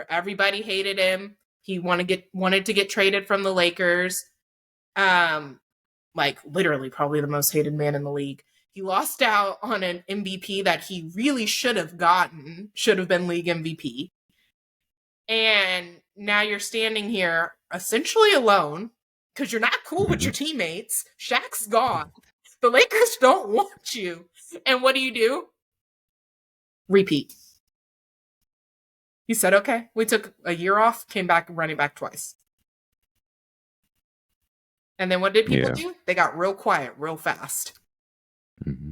Everybody hated him. He wanted to get traded from the Lakers. Like literally probably the most hated man in the league. He lost out on an MVP that he really should have gotten, should have been league MVP. And now you're standing here essentially alone because you're not cool with your teammates. Shaq's gone. The Lakers don't want you. And what do? Repeat. He said, okay. We took a year off, came back running back twice. And then what did people do? They got real quiet real fast. Mm-hmm.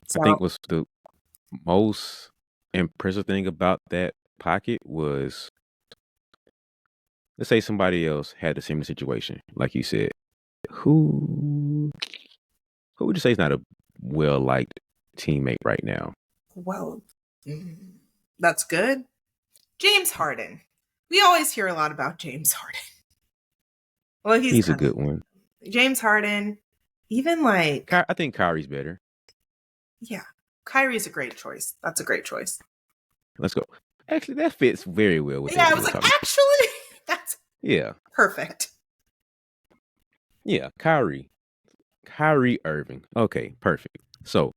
So, I think what's the most impressive thing about that pocket was, let's say somebody else had the same situation, like you said. Who would you say is not a well-liked teammate right now? Well, that's good. James Harden. We always hear a lot about James Harden. Well, he's a good one. James Harden, even like... I think Kyrie's better. Yeah, Kyrie's a great choice. That's a great choice. Let's go. Actually, that fits very well with I was like, actually, that's perfect. Yeah, Kyrie Irving. Okay, perfect. So,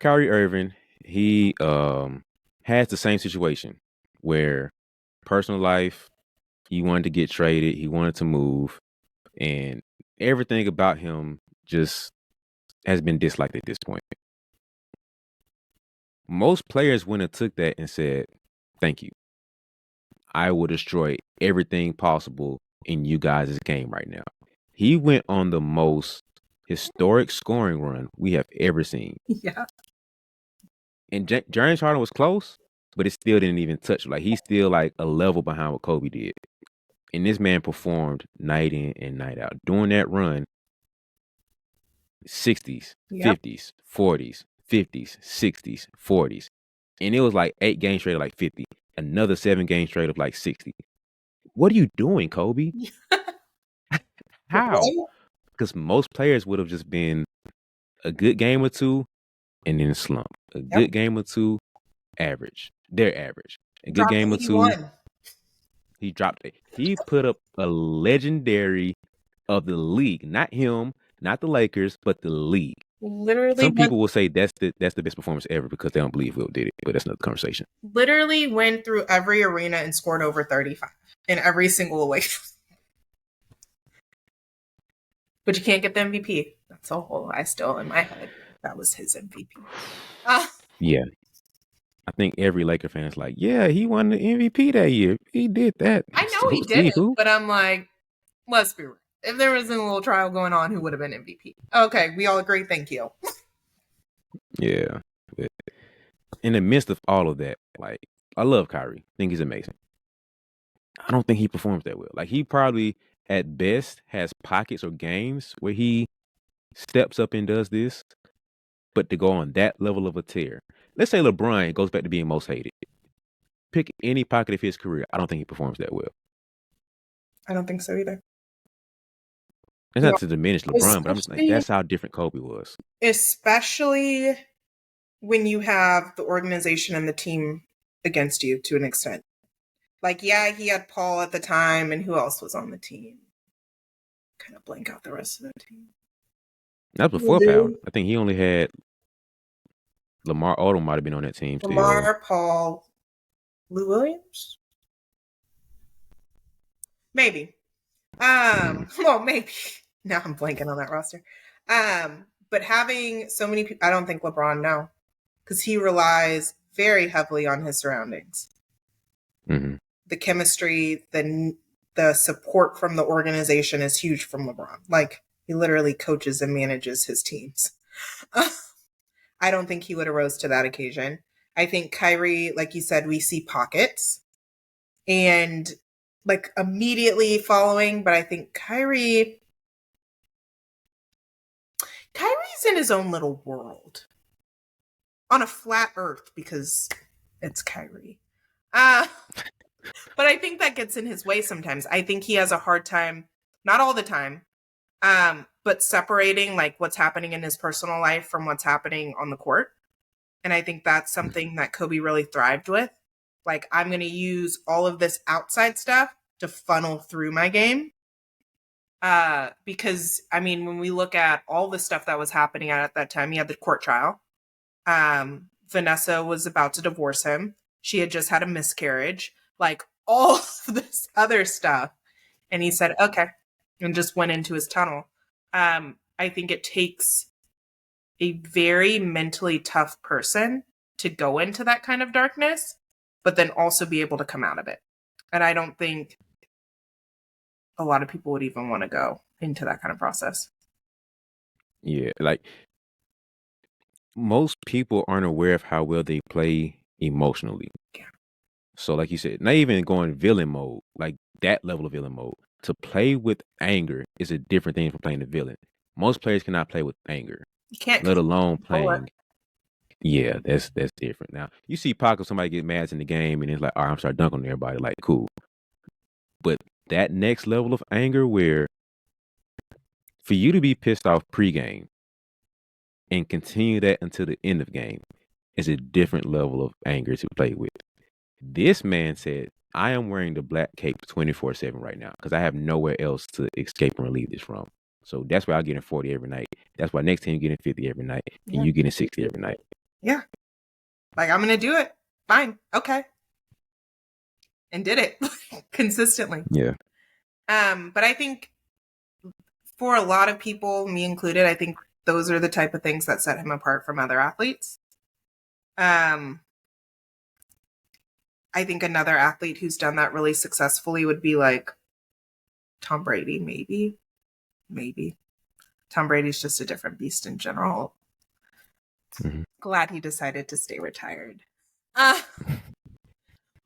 Kyrie Irving, he has the same situation where personal life, he wanted to get traded, he wanted to move, and everything about him just has been disliked at this point. Most players wouldn't have took that and said, thank you. I will destroy everything possible in you guys' game right now. He went on the most historic scoring run we have ever seen. Yeah. And James Harden was close, but it still didn't even touch. Like, he's still like a level behind what Kobe did. And this man performed night in and night out. During that run, 60s, 50s, 40s, 50s, 60s, 40s. And it was like 8 games straight of like 50. Another 7 games straight of like 60. What are you doing, Kobe? How? Because most players would have just been a good game or two and then slump. A good game or two, average. They're average. A good game or two. He dropped it. He put up a legendary of the league. Not him, not the Lakers, but the league. Literally, some people will say that's the best performance ever because they don't believe Will did it, but that's another conversation. Literally went through every arena and scored over 35 in every single away. But you can't get the MVP. That's a whole. I still in my head that was his MVP. Yeah, I think every Laker fan is like, yeah, he won the MVP that year. He did that. I know he did, but I'm like, let's be real. If there wasn't a little trial going on, who would have been MVP? Okay, we all agree. Thank you. Yeah. In the midst of all of that, like, I love Kyrie. I think he's amazing. I don't think he performs that well. Like, he probably, at best, has pockets or games where he steps up and does this. But to go on that level of a tear, let's say LeBron goes back to being most hated. Pick any pocket of his career. I don't think he performs that well. I don't think so either. It's not to diminish LeBron, but I'm just like, that's how different Kobe was. Especially when you have the organization and the team against you to an extent. Like, yeah, he had Paul at the time, and who else was on the team? Kind of blank out the rest of the team. That was before Paul. I think he only had Lamar Odom might have been on that team. Lamar, Paul, Lou Williams? Maybe. Well, maybe. Now I'm blanking on that roster. But having so many people, I don't think LeBron, no. Because he relies very heavily on his surroundings. Mm-hmm. The chemistry, the support from the organization is huge from LeBron. Like, he literally coaches and manages his teams. I don't think he would have rose to that occasion. I think Kyrie, like you said, we see pockets. And like immediately following, but I think Kyrie's in his own little world on a flat earth because it's Kyrie. But I think that gets in his way sometimes. I think he has a hard time, not all the time, but separating like what's happening in his personal life from what's happening on the court. And I think that's something that Kobe really thrived with. Like, I'm going to use all of this outside stuff to funnel through my game. Because, I mean, when we look at all the stuff that was happening at that time, he had the court trial. Vanessa was about to divorce him. She had just had a miscarriage, like all of this other stuff. And he said, okay, and just went into his tunnel. I think it takes a very mentally tough person to go into that kind of darkness, but then also be able to come out of it. And I don't think a lot of people would even want to go into that kind of process. Yeah, like most people aren't aware of how well they play emotionally. Yeah. So, like you said, not even going villain mode, like that level of villain mode. To play with anger is a different thing from playing the villain. Most players cannot play with anger, You can't let alone control it. playing. Yeah, that's different. Now, you see Paco, somebody get mad in the game, and it's like, all right, I'm start dunking on everybody. Like, cool. But that next level of anger, where for you to be pissed off pregame and continue that until the end of game, is a different level of anger to play with. This man said, I am wearing the black cape 24/7 right now because I have nowhere else to escape and relieve this from. So that's why I'm getting 40 every night. That's why next team getting 50 every night, and Yeah. you getting 60 every night. Yeah. Like, I'm going to do it. Fine. Okay. And did it consistently. Yeah. But I think for a lot of people, me included, I think those are the type of things that set him apart from other athletes. I think another athlete who's done that really successfully would be like Tom Brady, maybe. Tom Brady's just a different beast in general. Mhm. Glad he decided to stay retired.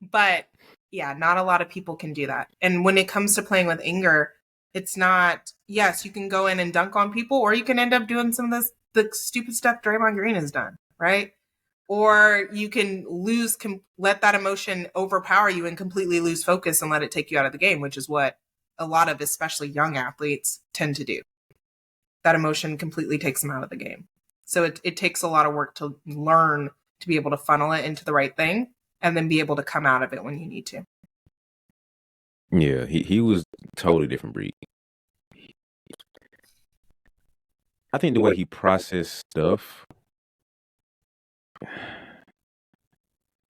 But yeah, not a lot of people can do that. And when it comes to playing with anger, it's not, yes, you can go in and dunk on people, or you can end up doing some of the stupid stuff Draymond Green has done, right? Or you can let that emotion overpower you and completely lose focus and let it take you out of the game, which is what a lot of especially young athletes tend to do. That emotion completely takes them out of the game. So it takes a lot of work to learn to be able to funnel it into the right thing and then be able to come out of it when you need to. Yeah, he was totally different breed. I think the way he processed stuff,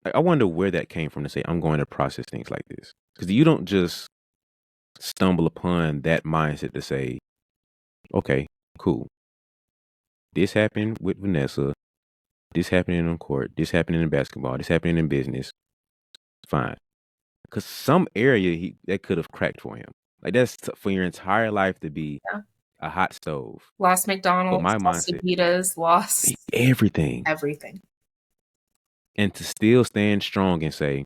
I wonder where that came from to say, I'm going to process things like this. Because you don't just stumble upon that mindset to say, okay, cool. This happened with Vanessa. This happening on court. This happening in basketball. This happening in business. Fine. Because some area that could have cracked for him. Like that's for your entire life to be a hot stove. Lost But McDonald's, my lost mindset, Adidas, lost everything. And to still stand strong and say,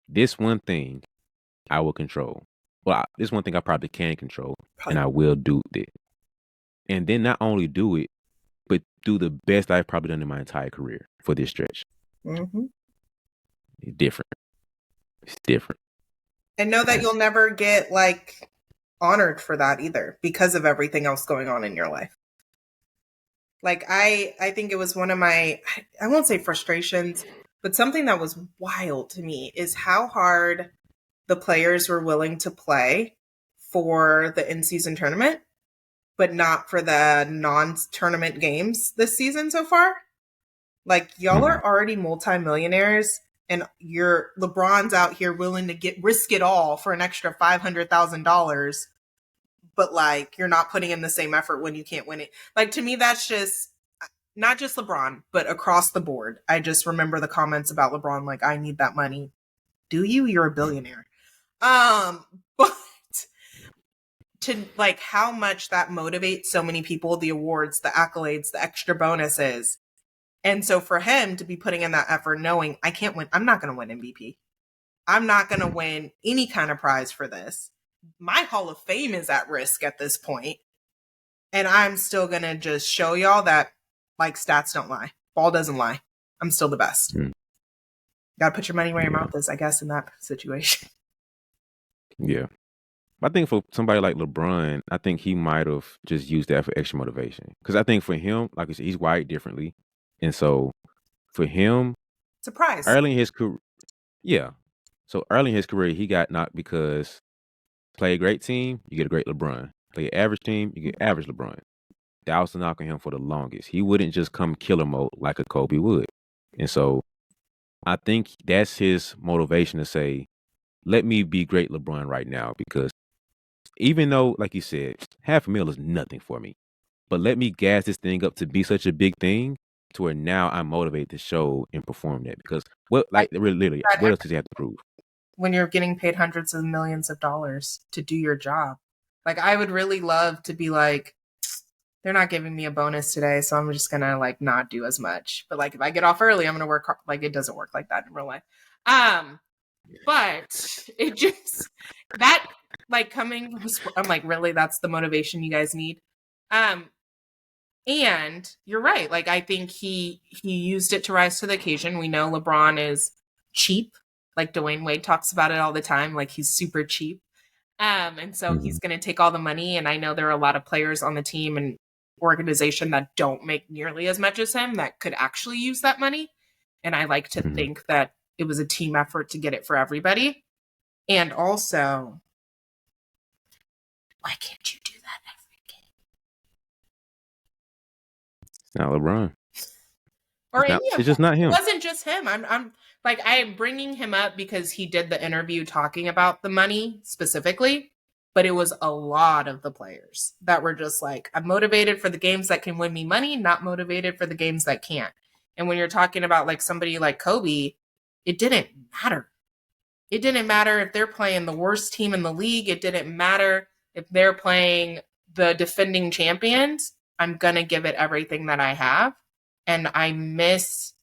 this one thing I will control. Well, this one thing I probably can control, and I will do it. And then not only do it, but do the best I've probably done in my entire career for this stretch. Mm-hmm. It's different. It's different. And know that you'll never get like honored for that either because of everything else going on in your life. Like I think it was one of my, I won't say frustrations, but something that was wild to me is how hard the players were willing to play for the in-season tournament, but not for the non-tournament games this season so far. Like, y'all are already multimillionaires, and your LeBron's out here willing to risk it all for an extra $500,000, but like you're not putting in the same effort when you can't win it. Like, to me, that's just not just LeBron, but across the board. I just remember the comments about LeBron, like, I need that money. Do you? You're a billionaire. But to like how much that motivates so many people, the awards, the accolades, the extra bonuses. And so for him to be putting in that effort, knowing I can't win, I'm not going to win MVP. I'm not going to win any kind of prize for this. My Hall of Fame is at risk at this point. And I'm still going to just show y'all that like stats don't lie. Ball doesn't lie. I'm still the best. Got to put your money where your mouth is, I guess, in that situation. Yeah. I think for somebody like LeBron, I think he might have just used that for extra motivation. Because I think for him, like I said, he's wired differently, and so for him, Surprise. early in his career, yeah. So early in his career, he got knocked because play a great team, you get a great LeBron. Play an average team, you get average LeBron. That was the knock on him for the longest. He wouldn't just come killer mode like a Kobe would. And so I think that's his motivation to say, let me be great LeBron right now. Because even though, like you said, $500,000 is nothing for me, but let me gas this thing up to be such a big thing to where now I'm motivated to show and perform that. Because what, like, really, literally, what else does he have to prove? When you're getting paid hundreds of millions of dollars to do your job. Like, I would really love to be like, they're not giving me a bonus today, so I'm just gonna like not do as much. But like if I get off early, I'm gonna work hard. Like it doesn't work like that in real life. But it just that like coming from I'm like, really, that's the motivation you guys need. And you're right. Like I think he used it to rise to the occasion. We know LeBron is cheap. Like Dwayne Wade talks about it all the time. Like he's super cheap. And so he's going to take all the money. And I know there are a lot of players on the team and organization that don't make nearly as much as him that could actually use that money. And I like to think that it was a team effort to get it for everybody. And also, why can't you do that every game? It's not LeBron. Or It's just not him. It wasn't just him. I'm like, I am bringing him up because he did the interview talking about the money specifically, but it was a lot of the players that were just like, I'm motivated for the games that can win me money, not motivated for the games that can't. And when you're talking about like somebody like Kobe, it didn't matter. It didn't matter if they're playing the worst team in the league. It didn't matter if they're playing the defending champions. I'm going to give it everything that I have. And I miss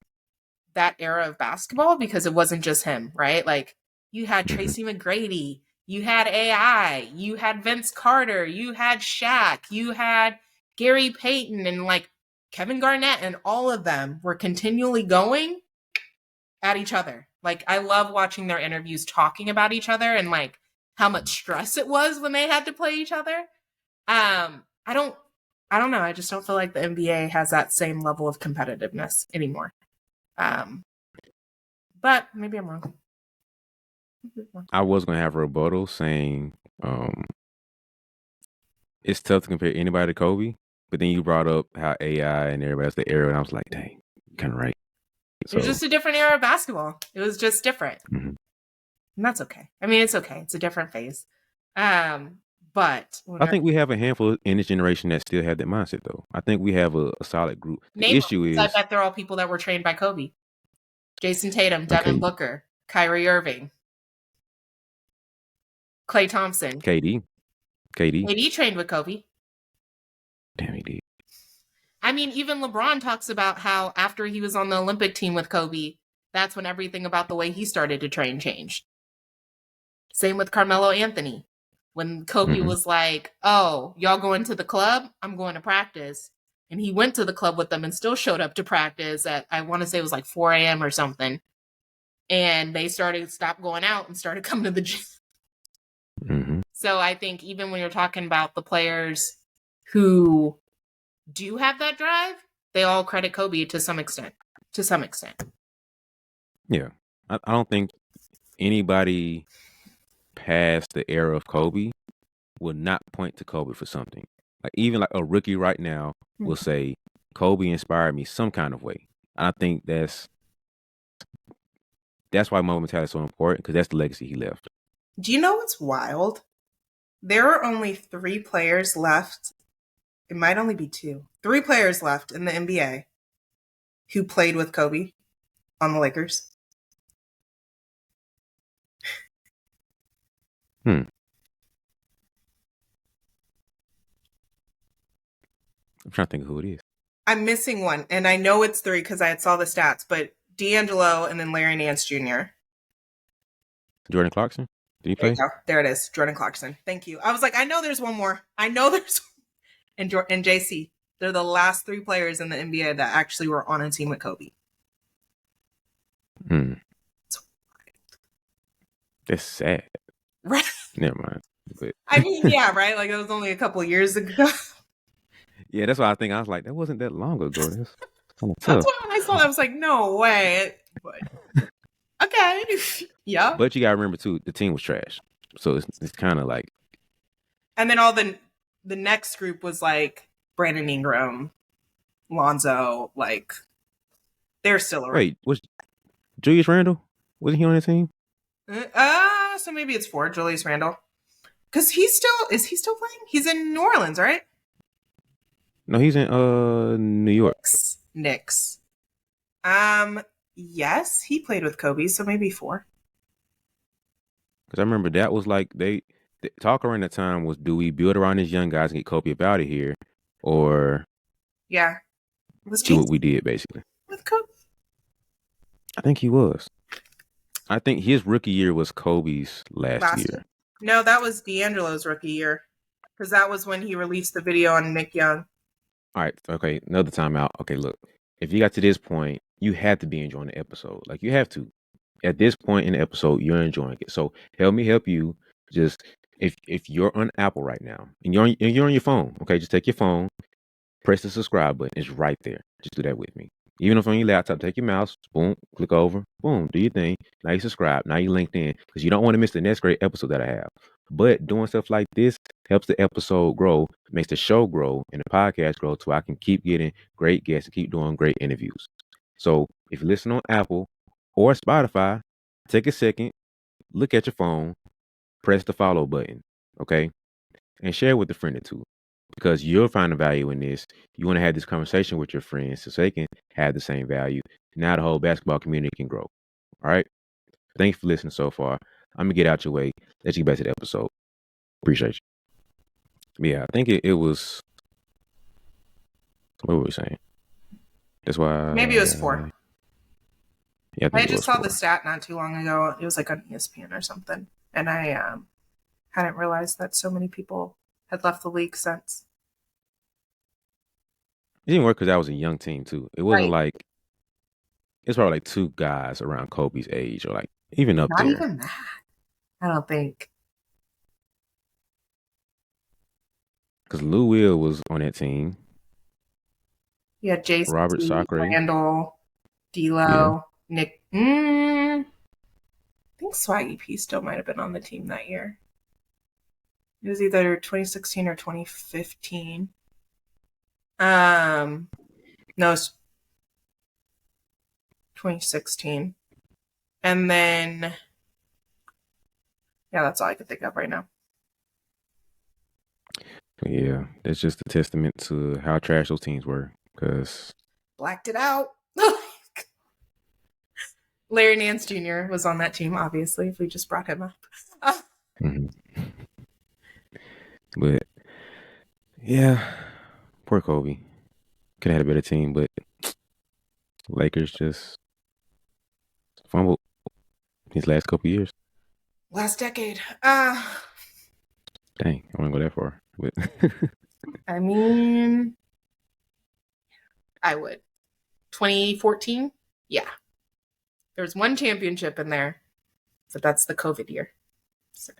that era of basketball because it wasn't just him, right? Like you had Tracy McGrady, you had AI, you had Vince Carter, you had Shaq, you had Gary Payton, and like Kevin Garnett, and all of them were continually going at each other. Like I love watching their interviews talking about each other and like how much stress it was when they had to play each other. I don't know. I just don't feel like the NBA has that same level of competitiveness anymore. But maybe I'm wrong. I was going to have a rebuttal saying it's tough to compare anybody to Kobe, but then you brought up how AI and everybody else the era, and I was like, dang, kind of right. So, it was just a different era of basketball. It was just different. And that's okay. I mean, it's okay. It's a different phase. But I think we have a handful in this generation that still have that mindset, though. I think we have a solid group. The issue is, I bet they're all people that were trained by Kobe. Jason Tatum, Devin Booker, Kyrie Irving, Klay Thompson. KD trained with Kobe. Damn, he did. I mean, even LeBron talks about how after he was on the Olympic team with Kobe, that's when everything about the way he started to train changed. Same with Carmelo Anthony. When Kobe was like, oh, y'all going to the club? I'm going to practice. And he went to the club with them and still showed up to practice at, I want to say it was like 4 a.m. or something. And they stopped going out and started coming to the gym. So I think even when you're talking about the players who do have that drive, they all credit Kobe to some extent. Yeah. I don't think anybody past the era of Kobe will not point to Kobe for something. Like even like a rookie right now will say, Kobe inspired me some kind of way. I think that's why Mamba Mentality is so important, because that's the legacy he left. Do you know what's wild? There are only 3 players left. It might only be 2. 3 players left in the NBA who played with Kobe on the Lakers. I'm trying to think of who it is. I'm missing one, and I know it's 3 because I saw the stats, but D'Angelo and then Larry Nance Jr. Jordan Clarkson? Did he play? There it is. Jordan Clarkson. Thank you. I was like, I know there's one more. And JC. They're the last 3 players in the NBA that actually were on a team with Kobe. That's sad. Right. Never mind. But I mean, yeah, right? Like, it was only a couple of years ago. yeah, that's why I think I was like, that wasn't that long ago. That's kind of That's tough. why when I saw that, I was like, no way. But okay. Yep. But you gotta remember too, the team was trash. So it's kind of like, And then all the next group was like Brandon Ingram, Lonzo, like they're still around. wait, was Julius Randle? Wasn't he on that team? So maybe it's for Julius Randle. Because is he still playing? He's in New Orleans, right? No, he's in New York. Knicks. Yes, he played with Kobe, so maybe 4. Because I remember that was like the talk around the time was, do we build around these young guys and get Kobe up out of here, or Yeah. Was do James what we did basically? with Kobe? I think he was. I think his rookie year was Kobe's last Last year. year? No, that was D'Angelo's rookie year. Because that was when he released the video on Nick Young. All right, okay, another timeout. Okay, look, if you got to this point, you have to be enjoying the episode. Like you have to. At this point in the episode, you're enjoying it. So help me help you. Just if you're on Apple right now and you're on your phone, okay, just take your phone, press the subscribe button. It's right there. Just do that with me. Even if on your laptop, take your mouse, boom, click over, boom, do your thing. Now you subscribe. Now you linked in because you don't want to miss the next great episode that I have. But doing stuff like this helps the episode grow, makes the show grow, and the podcast grow, so I can keep getting great guests and keep doing great interviews. So if you listen on Apple or Spotify, take a second, look at your phone, press the follow button, okay, and share with a friend or two because you'll find the value in this. You want to have this conversation with your friends so they can have the same value. Now the whole basketball community can grow. All right. Thanks for listening so far. I'm gonna get out your way. Let's get back to the episode. Appreciate you. Yeah, I think it was. What were we saying? That's why. Maybe it was 4. Yeah, I I think it just was saw 4. the stat not too long ago. It was like on ESPN or something. And I hadn't realized that so many people had left the league since. It didn't work because I was a young team too. It wasn't Right. like it's probably like 2 guys around Kobe's age or like even up Not there. even that. I don't think. Because Lou Will was on that team. Yeah, Jason, Robert Sacre. Randall, Yeah. D'Lo, Nick. I think Swaggy P still might have been on the team that year. It was either 2016 or 2015. No, it's 2016. And then, yeah, that's all I could think of right now. Yeah, that's just a testament to how trash those teams were. Because Blacked it out. Larry Nance Jr. was on that team, obviously, if we just brought him up. But yeah, poor Kobe. Could have had a better team, but Lakers just fumbled these last couple years. Last decade. Dang, I wouldn't go that far. But I mean, I would. 2014? Yeah. There's one championship in there, but that's the COVID year. So,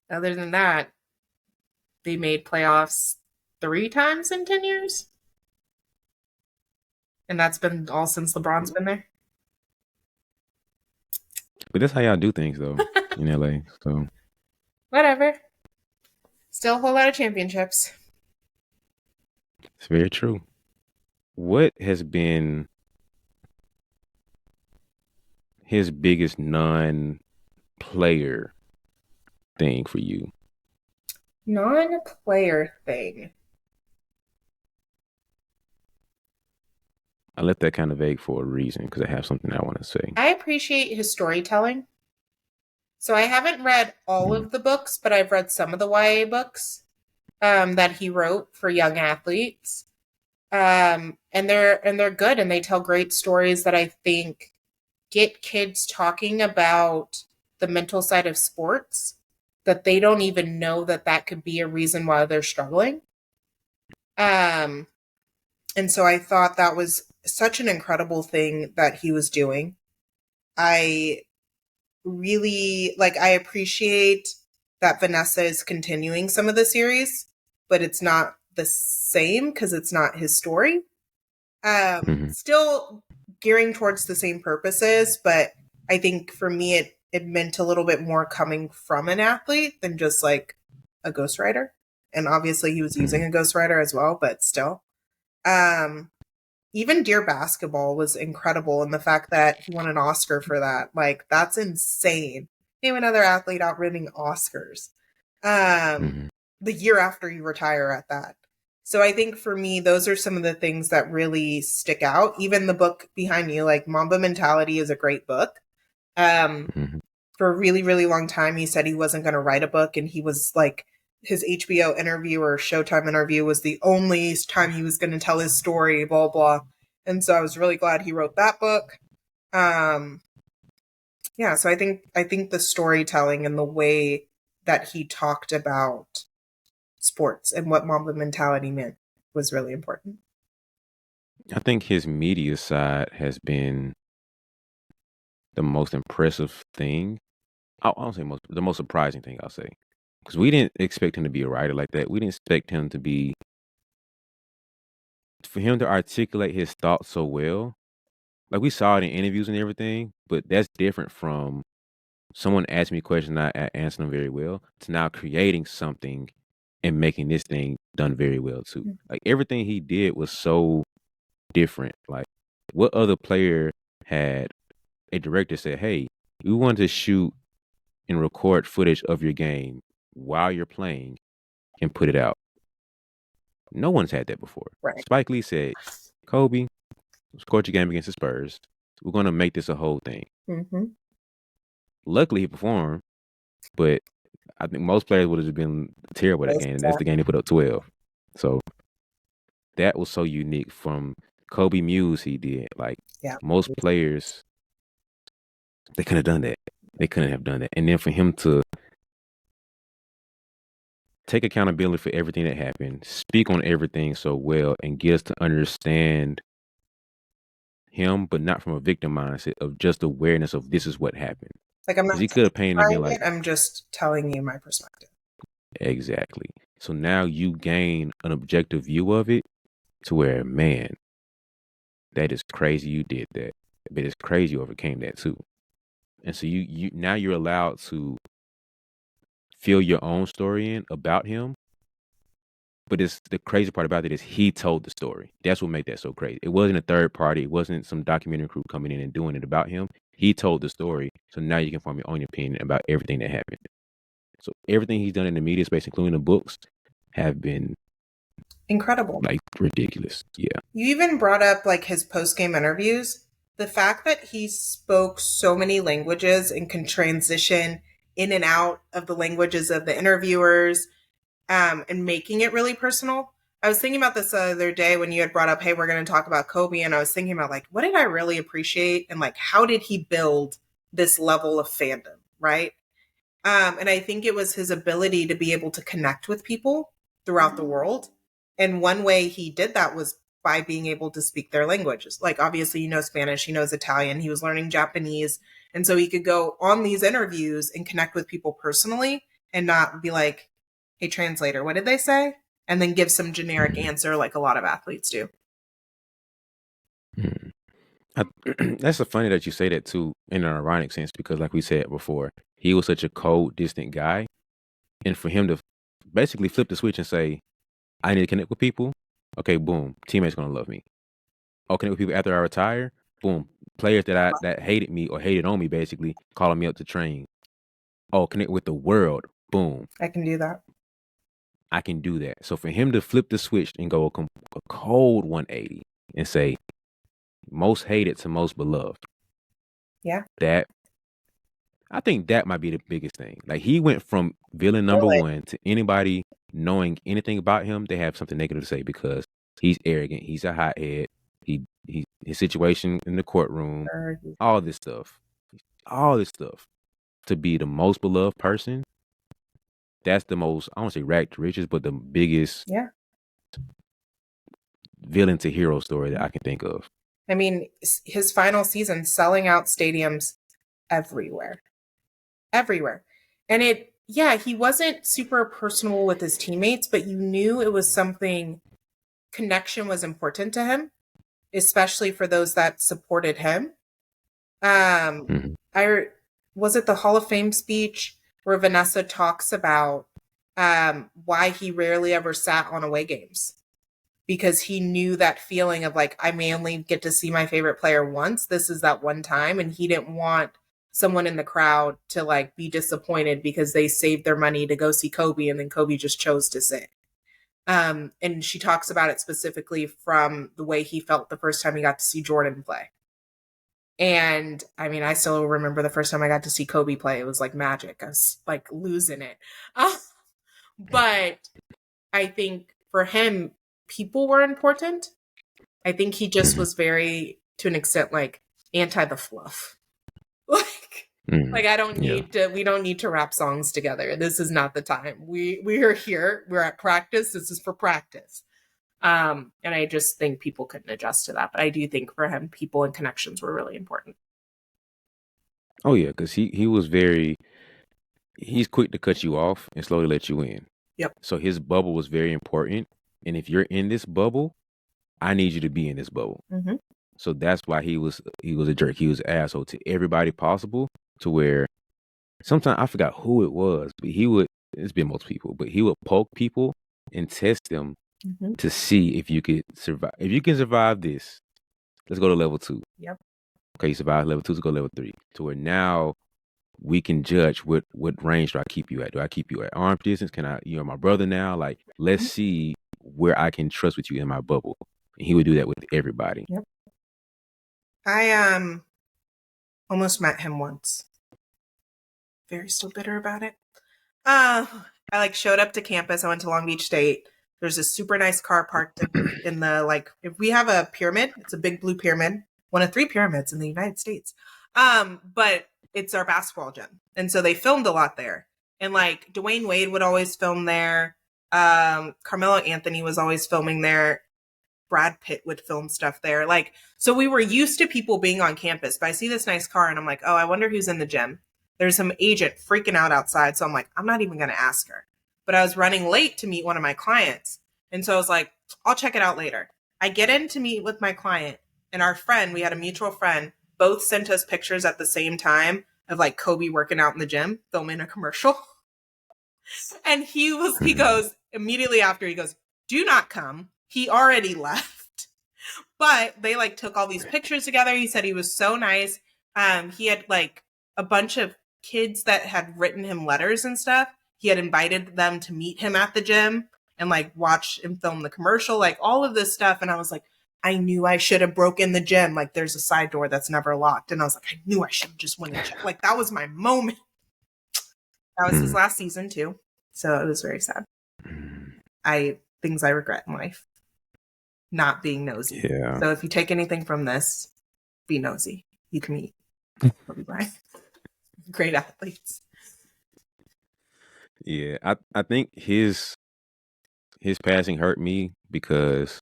other than that, they made playoffs 3 times in 10 years. And that's been all since LeBron's been there. but that's how y'all do things though in LA. So Whatever. Still a whole lot of championships. it's very true. What has been his biggest non-player thing for you? Non-player thing. I left that kind of vague for a reason because I have something I want to say. I appreciate his storytelling. So I haven't read all of the books, but I've read some of the YA books that he wrote for young athletes. And they're good, and they tell great stories that I think get kids talking about the mental side of sports, that they don't even know that could be a reason why they're struggling. And so I thought that was such an incredible thing that he was doing. I really I appreciate that Vanessa is continuing some of the series, but it's not the same because it's not his story. Still gearing towards the same purposes, but I think for me it meant a little bit more coming from an athlete than just like a ghostwriter. And obviously he was using a ghostwriter as well, but still. Even Dear Basketball was incredible, and the fact that he won an Oscar for that, like, that's insane. Name another athlete out winning Oscars. The year after you retire at that. So I think for me, those are some of the things that really stick out. Even the book behind you, like Mamba Mentality, is a great book. For a really, really long time, he said he wasn't going to write a book, and he was like, his HBO interview or Showtime interview was the only time he was going to tell his story, blah, blah. And so I was really glad he wrote that book. Yeah, so I think the storytelling and the way that he talked about sports and what Mamba Mentality meant was really important. I think his media side has been the most impressive thing. I don't say the most surprising thing, I'll say. Because we didn't expect him to be a writer like that. We didn't expect him to be, for him to articulate his thoughts so well. Like, we saw it in interviews and everything, but that's different from someone asked me questions and I answered them very well to now creating something and making this thing done very well too. Like, everything he did was so different. Like, what other player had a director said, "Hey, we want to shoot and record footage of your game while you're playing and put it out"? No one's had that before. Right. Spike Lee said, "Kobe, record your game against the Spurs. We're going to make this a whole thing." Luckily, he performed, but I think most players would have been terrible at that game. That's the game they put up 12. So that was so unique from Kobe Muse he did. Like, most players, they couldn't have done that. They couldn't have done that. And then for him to take accountability for everything that happened, speak on everything so well, and get us to understand him, but not from a victim mindset of just awareness of this is what happened. Like, I'm not, he could have painted and been like, I'm just telling you my perspective. Exactly. So now you gain an objective view of it to where, man, that is crazy you did that. But it's crazy you overcame that too. And so you now you're allowed to feel your own story in about him. But it's the crazy part about it is he told the story. That's what made that so crazy. It wasn't a third party. It wasn't some documentary crew coming in and doing it about him. He told the story. So now you can form your own opinion about everything that happened. So everything he's done in the media space, including the books, have been incredible. Like, ridiculous. Yeah. You even brought up like his post-game interviews. The fact that he spoke so many languages and can transition in and out of the languages of the interviewers, and making it really personal. I was thinking about this the other day when you had brought up, hey, we're going to talk about Kobe. And I was thinking about, like, what did I really appreciate? And like, how did he build this level of fandom? Right. And I think it was his ability to be able to connect with people throughout the world. And one way he did that was by being able to speak their languages. Like, obviously, he knows Spanish, he knows Italian, he was learning Japanese. And so he could go on these interviews and connect with people personally and not be like, hey, translator, what did they say? And then give some generic answer like a lot of athletes do. That's so funny that you say that too, in an ironic sense, because like we said before, he was such a cold, distant guy. And for him to basically flip the switch and say, I need to connect with people. Okay, boom. Teammates going to love me. I'll connect with people after I retire. Boom. Players that hated me or hated on me, basically, calling me up to train. Oh, connect with the world. Boom. I can do that. I can do that. So for him to flip the switch and go a cold 180 and say, most hated to most beloved. Yeah. I think that might be the biggest thing. Like, he went from villain number one to anybody knowing anything about him, they have something negative to say because he's arrogant. He's a hothead. His situation in the courtroom, all this stuff. To be the most beloved person, that's the most, I don't say rag to riches, but the biggest villain to hero story that I can think of. I mean, his final season selling out stadiums everywhere. And yeah, he wasn't super personal with his teammates, but you knew it was something, connection was important to him, especially for those that supported him. Mhm. I was it the Hall of Fame speech where Vanessa talks about why he rarely ever sat on away games, because he knew that feeling of like, I may only get to see my favorite player once. This is that one time. And he didn't want someone in the crowd to like be disappointed because they saved their money to go see Kobe and then Kobe just chose to sit. And she talks about it specifically from the way he felt the first time he got to see Jordan play. And I mean, I still remember the first time I got to see Kobe play. It was like magic. I was like losing it. But I think for him, people were important. I think he just Mhm. was very, to an extent, like anti the fluff. like, Mhm. like I don't Yeah. need to. We don't need to rap songs together. This is not the time. We are here. We're at practice. This is for practice. And I just think people couldn't adjust to that. But I do think for him, people and connections were really important. Oh yeah, because he was very he's quick to cut you off and slowly let you in. Yep. So his bubble was very important. And if you're in this bubble, I need you to be in this bubble. Mm-hmm. So that's why he was a jerk. He was an asshole to everybody possible, to where sometimes I forgot who it was, but he would, it's been most people, but he would poke people and test them Mm-hmm. to see if you could survive. If you can survive this, let's go to level 2. Yep. Okay, you survive level 2, let's go to level 3. To where now we can judge what range do I keep you at? Do I keep you at arm distance? Can I, you're my brother now? Like, let's see where I can trust with you in my bubble. And he would do that with everybody. Yep. I almost met him once. Very still bitter about it. I like showed up to campus. I went to Long Beach State. There's a super nice car parked in the like. If we have a pyramid, it's a big blue pyramid, one of 3 pyramids in the United States. But it's our basketball gym, and so they filmed a lot there. And like Dwayne Wade would always film there. Carmelo Anthony was always filming there. Brad Pitt would film stuff there. Like, so we were used to people being on campus. But I see this nice car, and I'm like, oh, I wonder who's in the gym. There's some agent freaking out outside. So I'm like, I'm not even going to ask her. But I was running late to meet one of my clients. And so I was like, I'll check it out later. I get in to meet with my client, and our friend, we had a mutual friend, both sent us pictures at the same time of like Kobe working out in the gym, filming a commercial. And he goes, immediately after, he goes, do not come. He already left. But they like took all these pictures together. He said he was so nice. He had like a bunch of kids that had written him letters and stuff. He had invited them to meet him at the gym and like watch and film the commercial, like all of this stuff. And I was like, I knew I should have broken the gym. Like there's a side door that's never locked. And I was like, I knew I should have just went and checked. Like that was my moment. That was his last season too. So it was very sad. Things I regret in life. Not being nosy. Yeah. So if you take anything from this, be nosy. You can meet Kobe Bryant. Great athletes. Yeah. I think his passing hurt me because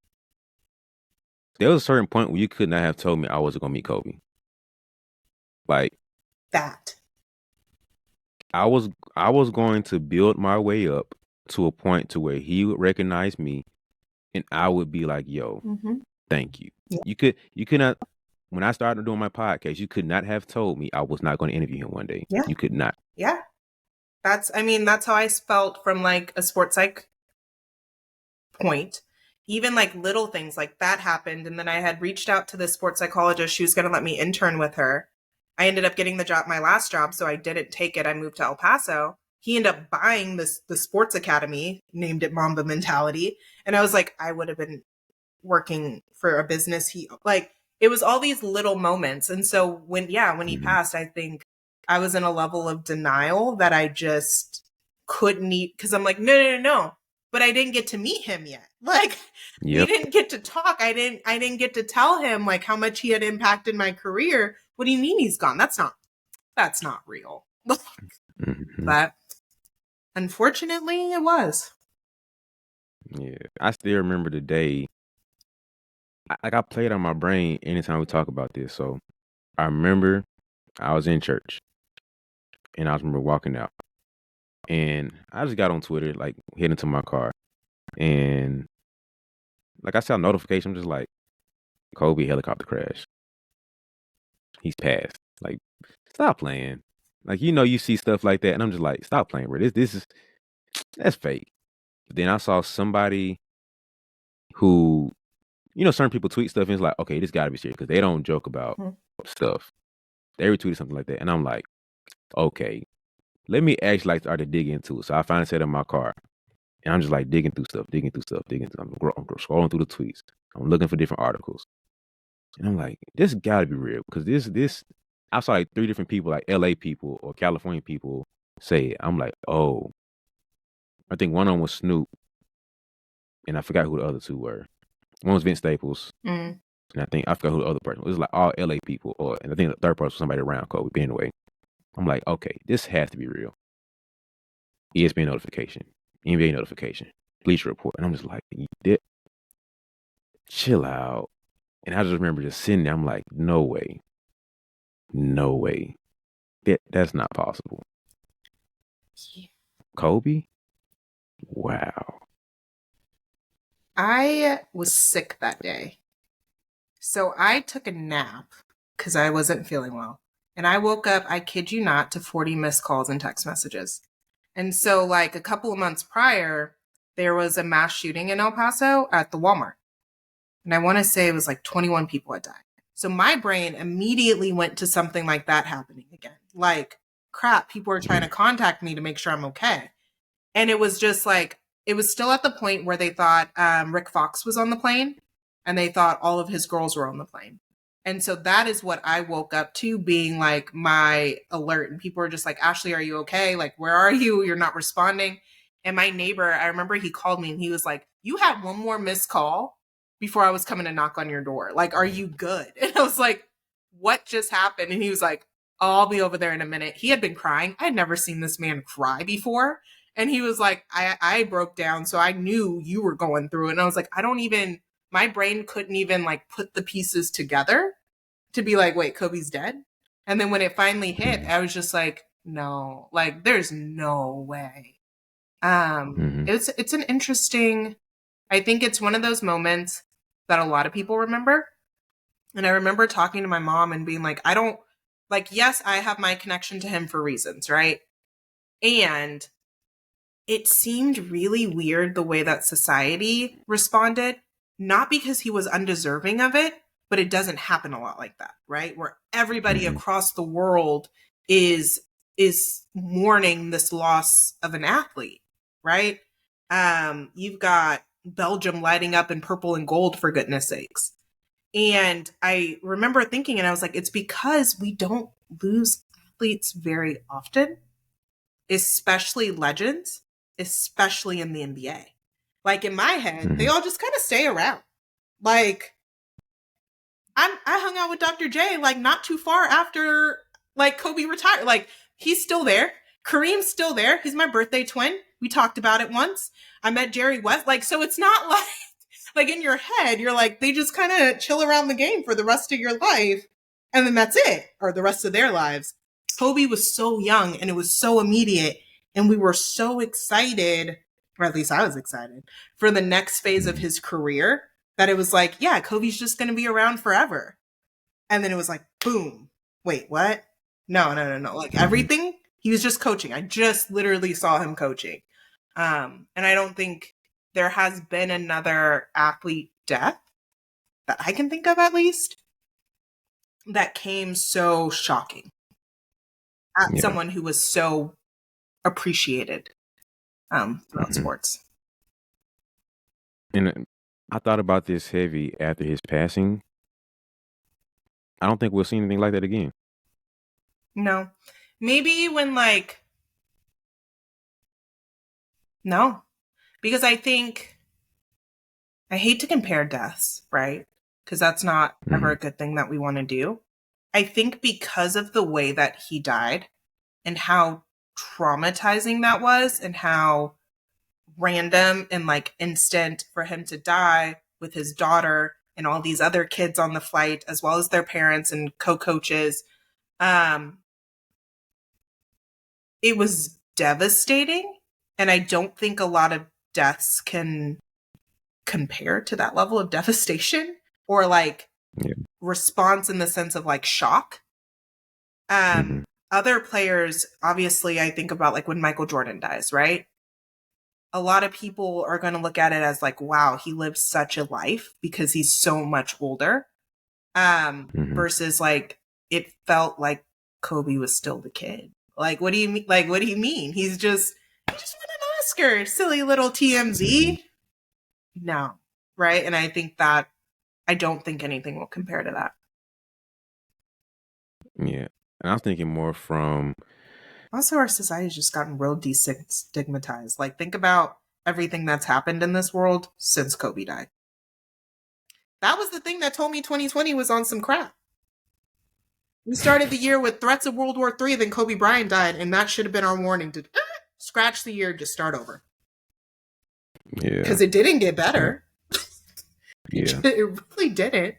there was a certain point where you could not have told me I wasn't gonna meet Kobe. Like That. I was going to build my way up to a point to where he would recognize me and I would be like, yo, thank you. Yeah. You could not, when I started doing my podcast, you could not have told me I was not going to interview him one day. Yeah. You could not. Yeah. That's how I felt from like a sports psych point. Even like little things like that happened. And then I had reached out to the sports psychologist. She was going to let me intern with her. I ended up getting the job, my last job. So I didn't take it. I moved to El Paso. He ended up buying the sports academy, named it MAMBA Mentality. And I was like, I would have been working for a business. It was all these little moments. And so when he passed, I think I was in a level of denial that I just couldn't eat, because I'm like, no. But I didn't get to meet him yet. Like we didn't get to talk. I didn't get to tell him like how much he had impacted my career. What do you mean he's gone? That's not real. But unfortunately it was. Yeah. I still remember the day. I play it on my brain anytime we talk about this. So I remember I was in church and I remember walking out And I just got on Twitter, like heading to my car, and like I saw a notification. I'm just like, Kobe helicopter crash. He's passed. Like, stop playing. Like, you see stuff like that, and I'm just like, stop playing, bro. This is that's fake. But then I saw somebody who, certain people tweet stuff, and it's like, okay, this got to be serious because they don't joke about stuff. They retweeted something like that, and I'm like, okay, let me actually like start to dig into it. So I finally sat in my car, and I'm just like digging through stuff. I'm scrolling through the tweets. I'm looking for different articles, and I'm like, this got to be real because this. I saw like 3 different people, like LA people or California people, say it. I'm like, oh, I think one of them was Snoop, and I forgot who the other 2 were. One was Vince Staples, Mm. and I forgot who the other person was. It was like all LA people, and I think the third person was somebody around Kobe. But anyway, I'm like, okay, this has to be real. ESPN notification, NBA notification, Bleacher Report, and I'm just like, chill out. And I just remember just sitting there. I'm like, no way, that's not possible. Yeah. Kobe, wow. I was sick that day. So I took a nap because I wasn't feeling well. And I woke up, I kid you not, to 40 missed calls and text messages. And so, like a couple of months prior, there was a mass shooting in El Paso at the Walmart. And I want to say it was like 21 people had died. So my brain immediately went to something like that happening again. Like, crap, people are trying to contact me to make sure I'm okay. And it was just like, it was still at the point where they thought Rick Fox was on the plane and they thought all of his girls were on the plane. And so that is what I woke up to being like my alert. And people were just like, Ashley, are you okay? Like, where are you? You're not responding. And my neighbor, I remember he called me and he was like, you had one more missed call before I was coming to knock on your door. Like, are you good? And I was like, what just happened? And he was like, oh, I'll be over there in a minute. He had been crying. I had never seen this man cry before. And he was like, I broke down. So I knew you were going through it. And I was like, my brain couldn't even like put the pieces together to be like, wait, Kobe's dead. And then when it finally hit, I was just like, no, like there's no way. It's an interesting, I think it's one of those moments that a lot of people remember. And I remember talking to my mom and being like, yes, I have my connection to him for reasons, right? And it seemed really weird the way that society responded, not because he was undeserving of it, but it doesn't happen a lot like that, right? Where everybody across the world is mourning this loss of an athlete, right? You've got Belgium lighting up in purple and gold, for goodness sakes. And I remember thinking, and I was like, it's because we don't lose athletes very often, especially legends, especially in the NBA. Like in my head, they all just kind of stay around. Like I hung out with Dr. J like not too far after like Kobe retired. Like he's still there. Kareem's still there. He's my birthday twin. We talked about it once. I met Jerry West. Like, so it's not like in your head, you're like, they just kind of chill around the game for the rest of your life. And then that's it, or the rest of their lives. Kobe was so young and it was so immediate. And we were so excited, or at least I was excited, for the next phase of his career that it was like, yeah, Kobe's just going to be around forever. And then it was like, boom. Wait, what? No. Like everything, he was just coaching. I just literally saw him coaching. And I don't think there has been another athlete death that I can think of, at least, that came so shocking at someone who was so appreciated throughout sports. And I thought about this heavy after his passing. I don't think we'll see anything like that again. No. Maybe when no. Because I think, I hate to compare deaths, right? Because that's not ever a good thing that we want to do. I think because of the way that he died and how traumatizing that was and how random and like instant for him to die with his daughter and all these other kids on the flight, as well as their parents and co-coaches. It was devastating. And I don't think a lot of deaths can compare to that level of devastation or like response in the sense of like shock. Other players, obviously, I think about like when Michael Jordan dies, right? A lot of people are going to look at it as like, wow, he lived such a life because he's so much older. Versus like it felt like Kobe was still the kid. Like, what do you mean? Like, what do you mean? He just won an Oscar, silly little TMZ. No, right? And I think that I don't think anything will compare to that. Yeah, and I was thinking more from also our society's just gotten real destigmatized. Like, think about everything that's happened in this world since Kobe died. That was the thing that told me 2020 was on some crap. We started the year with threats of World War III, then Kobe Bryant died, and that should have been our warning to scratch the year, just start over. Yeah, because it didn't get better. Yeah, It really didn't.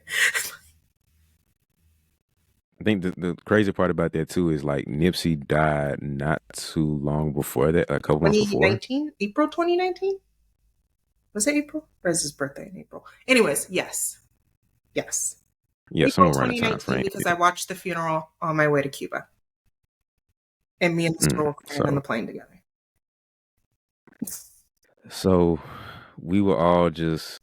I think the crazy part about that too is like Nipsey died not too long before that, a couple months before. 2019, April 2019. Was it April? Or is his birthday in April? Anyways, yes. Yeah, April somewhere around the time 2019 frame. because I watched the funeral on my way to Cuba. And me and the girl were crying on the plane together. So we were all just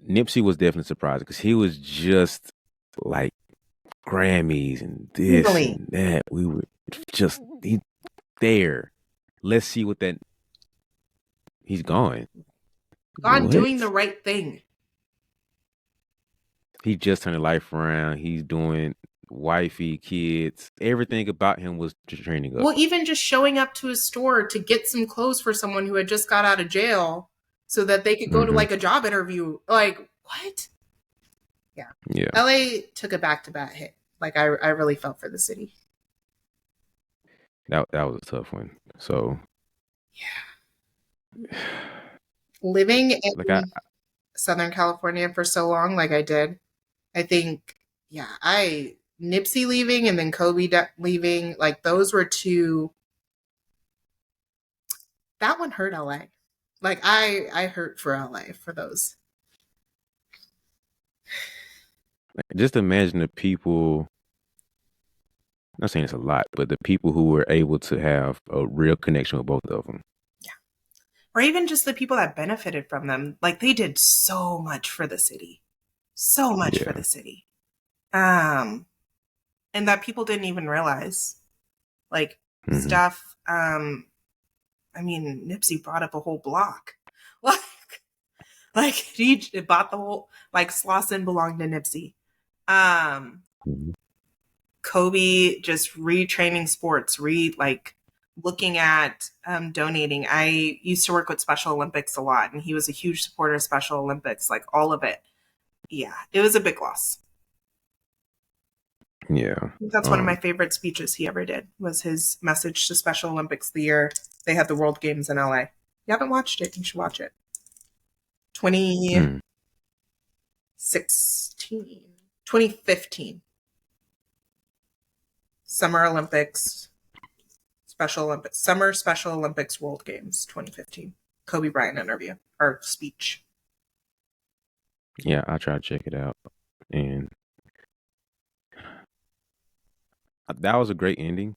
Nipsey was definitely surprised because he was just like Grammys and this Really? and that. We were just there. Let's see what that. He's gone. Doing the right thing. He just turned life around. He's doing wifey, kids. Everything about him was training up. Well, even just showing up to his store to get some clothes for someone who had just got out of jail so that they could go to like a job interview. Like, what? Yeah. LA took a back-to-back hit. Like, I really felt for the city. That was a tough one. So, yeah. Living in Southern California for so long, like I did, I think, Nipsey leaving and then Kobe leaving, like those were two. That one hurt LA. Like I hurt for LA for those. Just imagine the people. I'm not saying it's a lot, but the people who were able to have a real connection with both of them. Yeah. Or even just the people that benefited from them. Like they did so much for the city. So much for the city. And that people didn't even realize. Like stuff, I mean, Nipsey brought up a whole block. Like he bought the whole, like Slauson belonged to Nipsey. Kobe just retraining sports, looking at donating. I used to work with Special Olympics a lot, and he was a huge supporter of Special Olympics, like all of it. Yeah, it was a big loss. Yeah. That's one of my favorite speeches he ever did, was his message to Special Olympics the year they had the World Games in LA. You haven't watched it, you should watch it. 2015. Summer Olympics, Summer Special Olympics World Games 2015. Kobe Bryant interview or speech. Yeah, I'll try to check it out. And that was a great ending.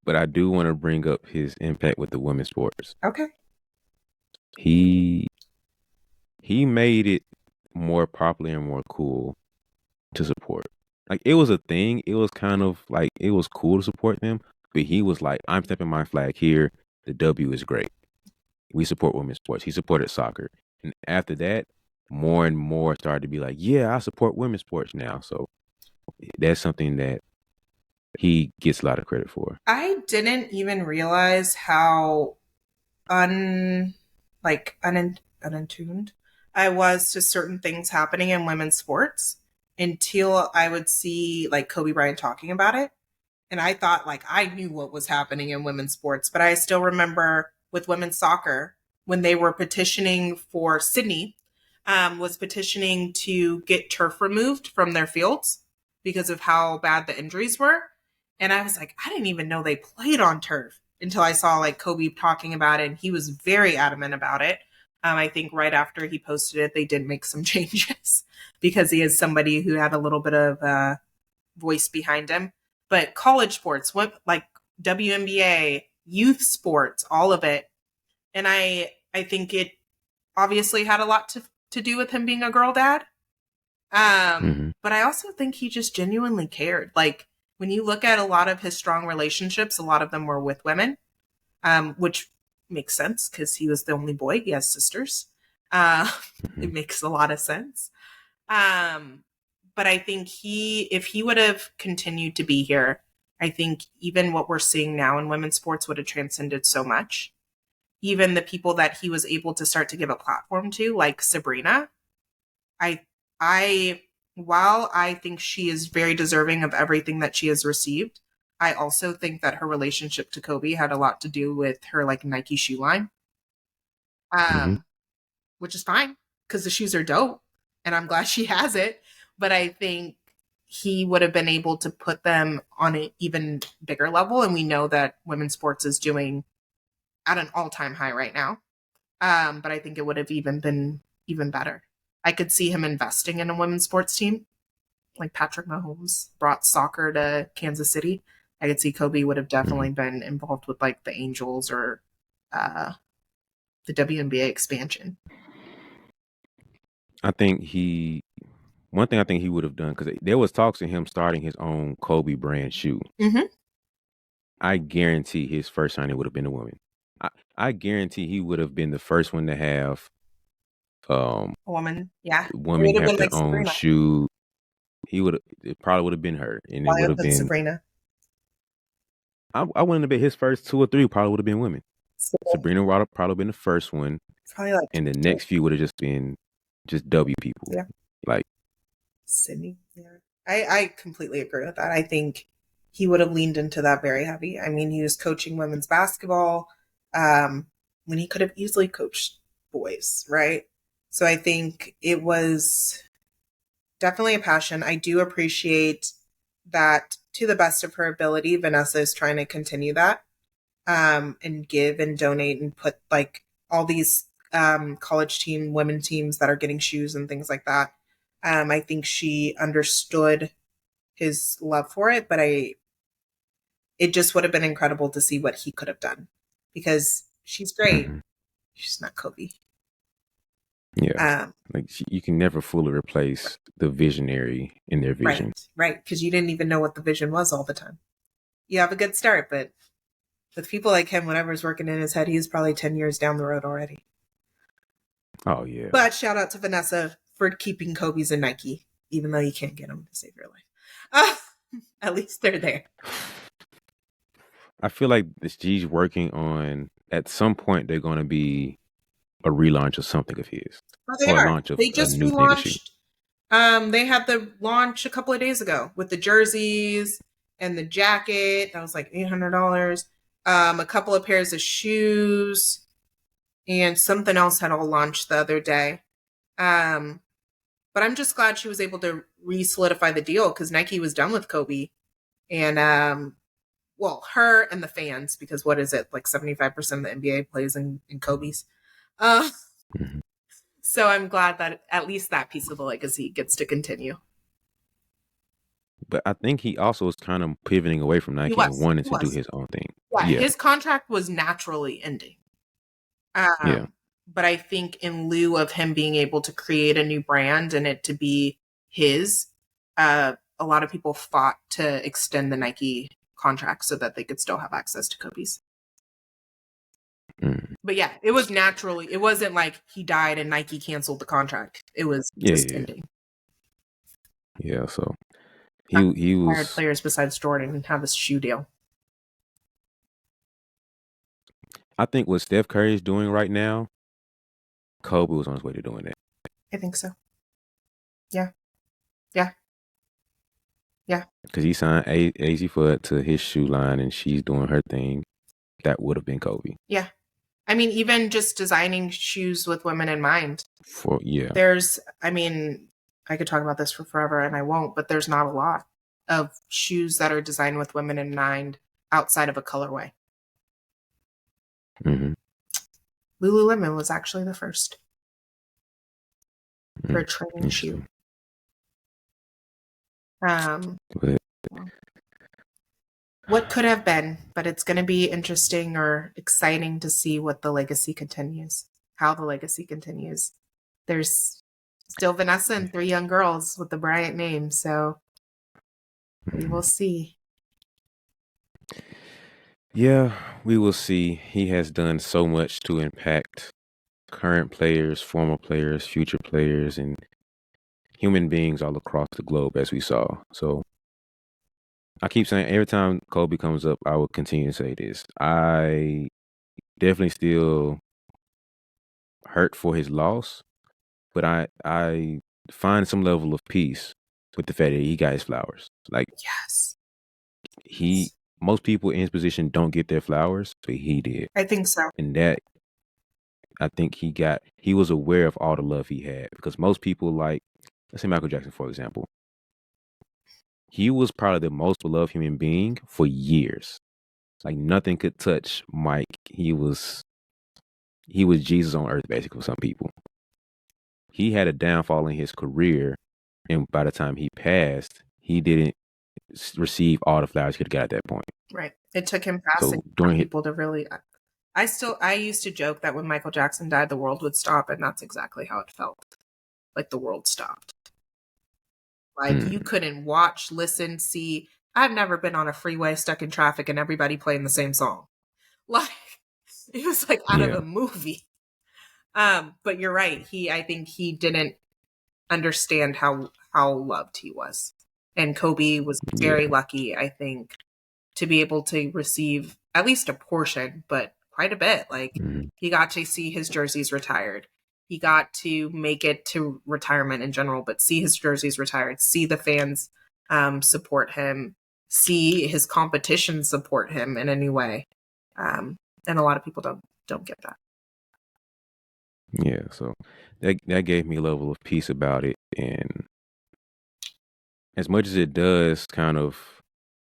But I do want to bring up his impact with the women's sports. Okay. He made it more popular and more cool to support. Like it was a thing. It was kind of like it was cool to support them. But he was like, I'm stepping my flag here. The W is great. We support women's sports. He supported soccer. And after that, more and more started to be like, yeah, I support women's sports now. So that's something that he gets a lot of credit for. I didn't even realize how unattuned I was to certain things happening in women's sports until I would see like Kobe Bryant talking about it. And I thought like I knew what was happening in women's sports, but I still remember with women's soccer when they were petitioning for Sydney, was petitioning to get turf removed from their fields because of how bad the injuries were. And I was like, I didn't even know they played on turf until I saw like Kobe talking about it. And he was very adamant about it. I think right after he posted it, they did make some changes because he is somebody who had a little bit of voice behind him. But college sports, what like WNBA, youth sports, all of it. And I think it obviously had a lot to do with him being a girl dad. Hmm. But I also think he just genuinely cared. Like when you look at a lot of his strong relationships, a lot of them were with women, which makes sense because he was the only boy. He has sisters. Uh, Hmm. it makes a lot of sense. Um, but I think if he would have continued to be here, I think even what we're seeing now in women's sports would have transcended so much. Even the people that he was able to start to give a platform to, like Sabrina, I, I, while I think she is very deserving of everything that she has received, I also think that her relationship to Kobe had a lot to do with her like Nike shoe line, Hmm. um, which is fine because the shoes are dope, and I'm glad she has it. But I think he would have been able to put them on an even bigger level, and we know that women's sports is doing at an all-time high right now. But I think it would have even been even better. I could see him investing in a women's sports team, like Patrick Mahomes brought soccer to Kansas City. I could see Kobe would have Hmm. definitely been involved with like the Angels or uh, the WNBA expansion. I think one thing I think he would have done, because there was talks of him starting his own Kobe brand shoe. Mm-hmm. I guarantee his first signing would have been a woman. I, I guarantee he would have been the first one to have um A woman, yeah. It women would have have been their like own Sabrina. shoe. It probably would have been her, and it Why would up have with been. Sabrina? I wouldn't have bet his first two or three probably would have been women. So Sabrina would have probably been the first one, it's probably like and the next few would have just been just W people. yeah, Like, Sydney. Yeah, I completely agree with that. I think he would have leaned into that very heavy. I mean, he was coaching women's basketball um, when he could have easily coached boys, right? So I think it was definitely a passion. I do appreciate that to the best of her ability. Vanessa is trying to continue that and give and donate and put like all these college team, women teams that are getting shoes and things like that. I think she understood his love for it, but it just would have been incredible to see what he could have done because she's great. mhm, She's not Kobe. yeah, Um, like you can never fully replace the visionary in their right, vision. right, because you didn't even know what the vision was all the time. You have a good start, but with people like him, whatever's working in his head, he's probably 10 years down the road already. Oh yeah, But shout out to Vanessa for keeping Kobe's in Nike, even though you can't get them to save your life. At least they're there. I feel like she's working on. At some point, they're going to be a relaunch of something of his, Oh, they or a are. launch of They a just new thing of shoe. relaunched. They had the launch a couple of days ago with the jerseys and the jacket. That was like $800. A couple of pairs of shoes and something else had all launched the other day. Um, but I'm just glad she was able to re-solidify the deal because Nike was done with Kobe, and well, her and the fans because what is it like 75% of the NBA plays in Kobe's. Uh, Mhm. so I'm glad that at least that piece of the legacy gets to continue. But I think he also was kind of pivoting away from He Nike and was. wanting He to do was. his own thing. Yeah, Yeah, his contract was naturally ending. yeah. Um, but I think in lieu of him being able to create a new brand and it to be his, a lot of people fought to extend the Nike contract so that they could still have access to Kobe's. Mm. But yeah, it was naturally. It wasn't like he died and Nike canceled the contract. It was Yeah, just yeah, ending. yeah. So Not he hired was. players besides Jordan and have a shoe deal. I think what Steph Curry is doing right now, Kobe was on his way to doing that. I think so. Yeah, yeah, yeah, Because he signed AZ Fudd to his shoe line, and she's doing her thing. That would have been Kobe. yeah. I mean, even just designing shoes with women in mind. For yeah, There's, I mean, I could talk about this for forever and I won't, but there's not a lot. of shoes that are designed with women in mind outside of a colorway. Mm-hmm. Lululemon was actually the first for a Mm-hmm. training shoe. What could have been, but it's going to be interesting or exciting to see what the legacy continues, how the legacy continues. There's still Vanessa and 3 young girls with the Bryant name, so we will see. Yeah, we will see. He has done so much to impact current players, former players, future players, and human beings all across the globe, as we saw. So I keep saying every time Kobe comes up, I will continue to say this. I definitely still hurt for his loss, but I find some level of peace with the fact that he got his flowers. Like Yes. most people in his position don't get their flowers, but he did. I think so. And that I think he was aware of all the love he had, because most people, like, let's say Michael Jackson, for example, he was probably the most beloved human being for years. Like nothing could touch Mike. He was Jesus on earth, basically, for some people. He had a downfall in his career, and by the time he passed, he didn't receive all the flowers he could get at that point. Right. It took him passing for people to really. I used to joke that when Michael Jackson died, the world would stop, and that's exactly how it felt. Like the world stopped. Like you couldn't watch, listen, see. I've never been on a freeway stuck in traffic and everybody playing the same song. Like it was like out of a movie. But you're right. I think he didn't understand how loved he was. And Kobe was very lucky, I think, to be able to receive at least a portion, but quite a bit. Like he got to see his jerseys retired. He got to make it to retirement in general, but see his jerseys retired, see the fans support him, see his competition support him in any way. And a lot of people don't get that. Yeah, so that gave me a level of peace about it. And as much as it does kind of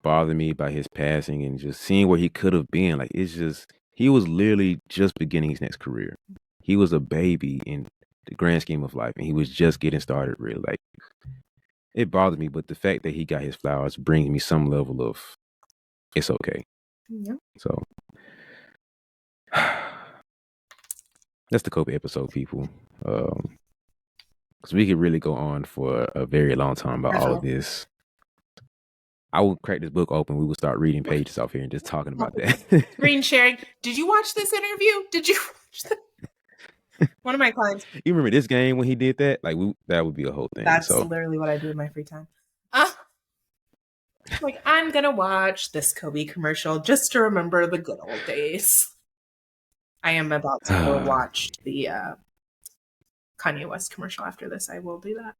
bother me by his passing and just seeing where he could have been, like it's just he was literally just beginning his next career. He was a baby in the grand scheme of life, and he was just getting started. Really, like it bothered me, but the fact that he got his flowers brings me some level of it's okay. Yeah. So that's the Kobe episode, people. Because we could really go on for a very long time about all of this. I will crack this book open. We will start reading pages off here and just talking about that. Screen sharing. Did you watch this interview? Did you watch that? One of my clients. You remember this game when he did that? Like that would be a whole thing. That's literally what I do in my free time. Like I'm gonna watch this Kobe commercial just to remember the good old days. I am about to go watch the Kanye West commercial after this. I will do that.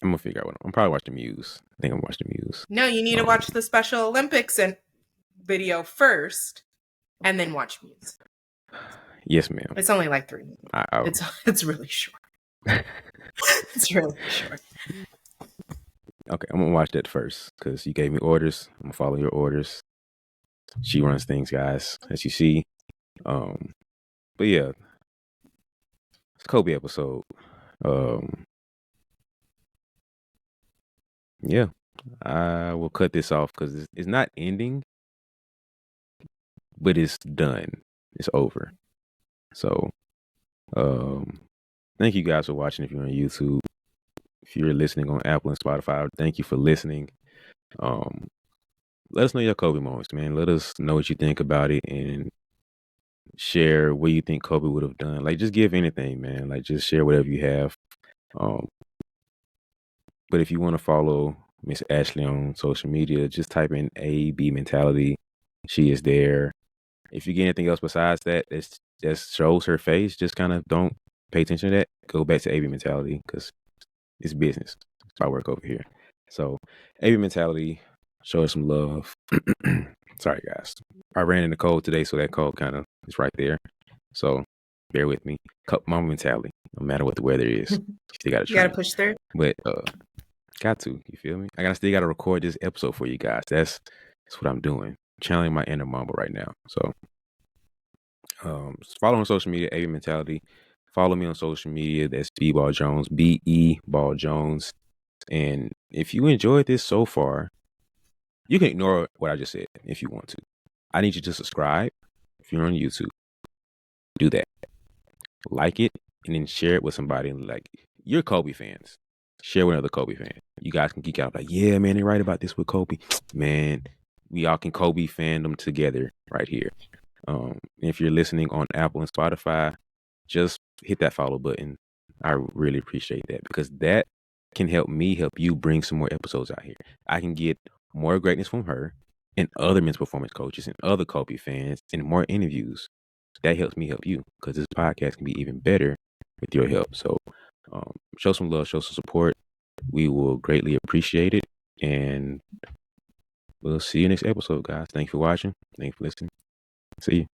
I'm gonna figure out what I'm probably watching the Muse. I think I'm watching the Muse. No, you need to watch the Special Olympics and video first, and then watch Muse. Yes, ma'am. It's only like 3 minutes. It's really short. It's really short. Okay, I'm gonna watch that first because you gave me orders. I'm gonna follow your orders. She runs things, guys, as you see. But yeah, it's a Kobe episode. Yeah, I will cut this off because it's not ending, but it's done. It's over. So, thank you guys for watching. If you're on YouTube, if you're listening on Apple and Spotify, thank you for listening. Let us know your Kobe moments, man. Let us know what you think about it and share what you think Kobe would have done. Like, just give anything, man. Like, just share whatever you have. But if you want to follow Miss Ashley on social media, just type in AB Mentality. She is there. If you get anything else besides that, that shows her face, just kind of don't pay attention to that. Go back to AB Mentality because it's business. It's my work over here. So, AB Mentality, show her some love. Sorry, guys. I ran in the code today, so that code kind of is right there. So, bear with me. Mamba mentality. No matter what the weather is, you still got to You got to train. push through. But got to. You feel me? I still got to record this episode for you guys. That's what I'm doing. Channeling my inner Mamba right now. So follow on social media, AB Mentality. Follow me on social media. That's BeBall Jones, BeBall Jones. And if you enjoyed this so far, you can ignore what I just said if you want to. I need you to subscribe. If you're on YouTube, do that. Like it and then share it with somebody. Like, you're Kobe fans. Share with another Kobe fan. You guys can geek out like, yeah, man, they're right about this with Kobe. Man, we all can Kobe fandom together right here. If you're listening on Apple and Spotify, just hit that follow button. I really appreciate that because that can help me help you bring some more episodes out here. I can get more greatness from her and other men's performance coaches and other Kobe fans and more interviews. That helps me help you because this podcast can be even better with your help. So show some love, show some support. We will greatly appreciate it. And we'll see you next episode, guys. Thanks for watching. Thanks for listening. See you.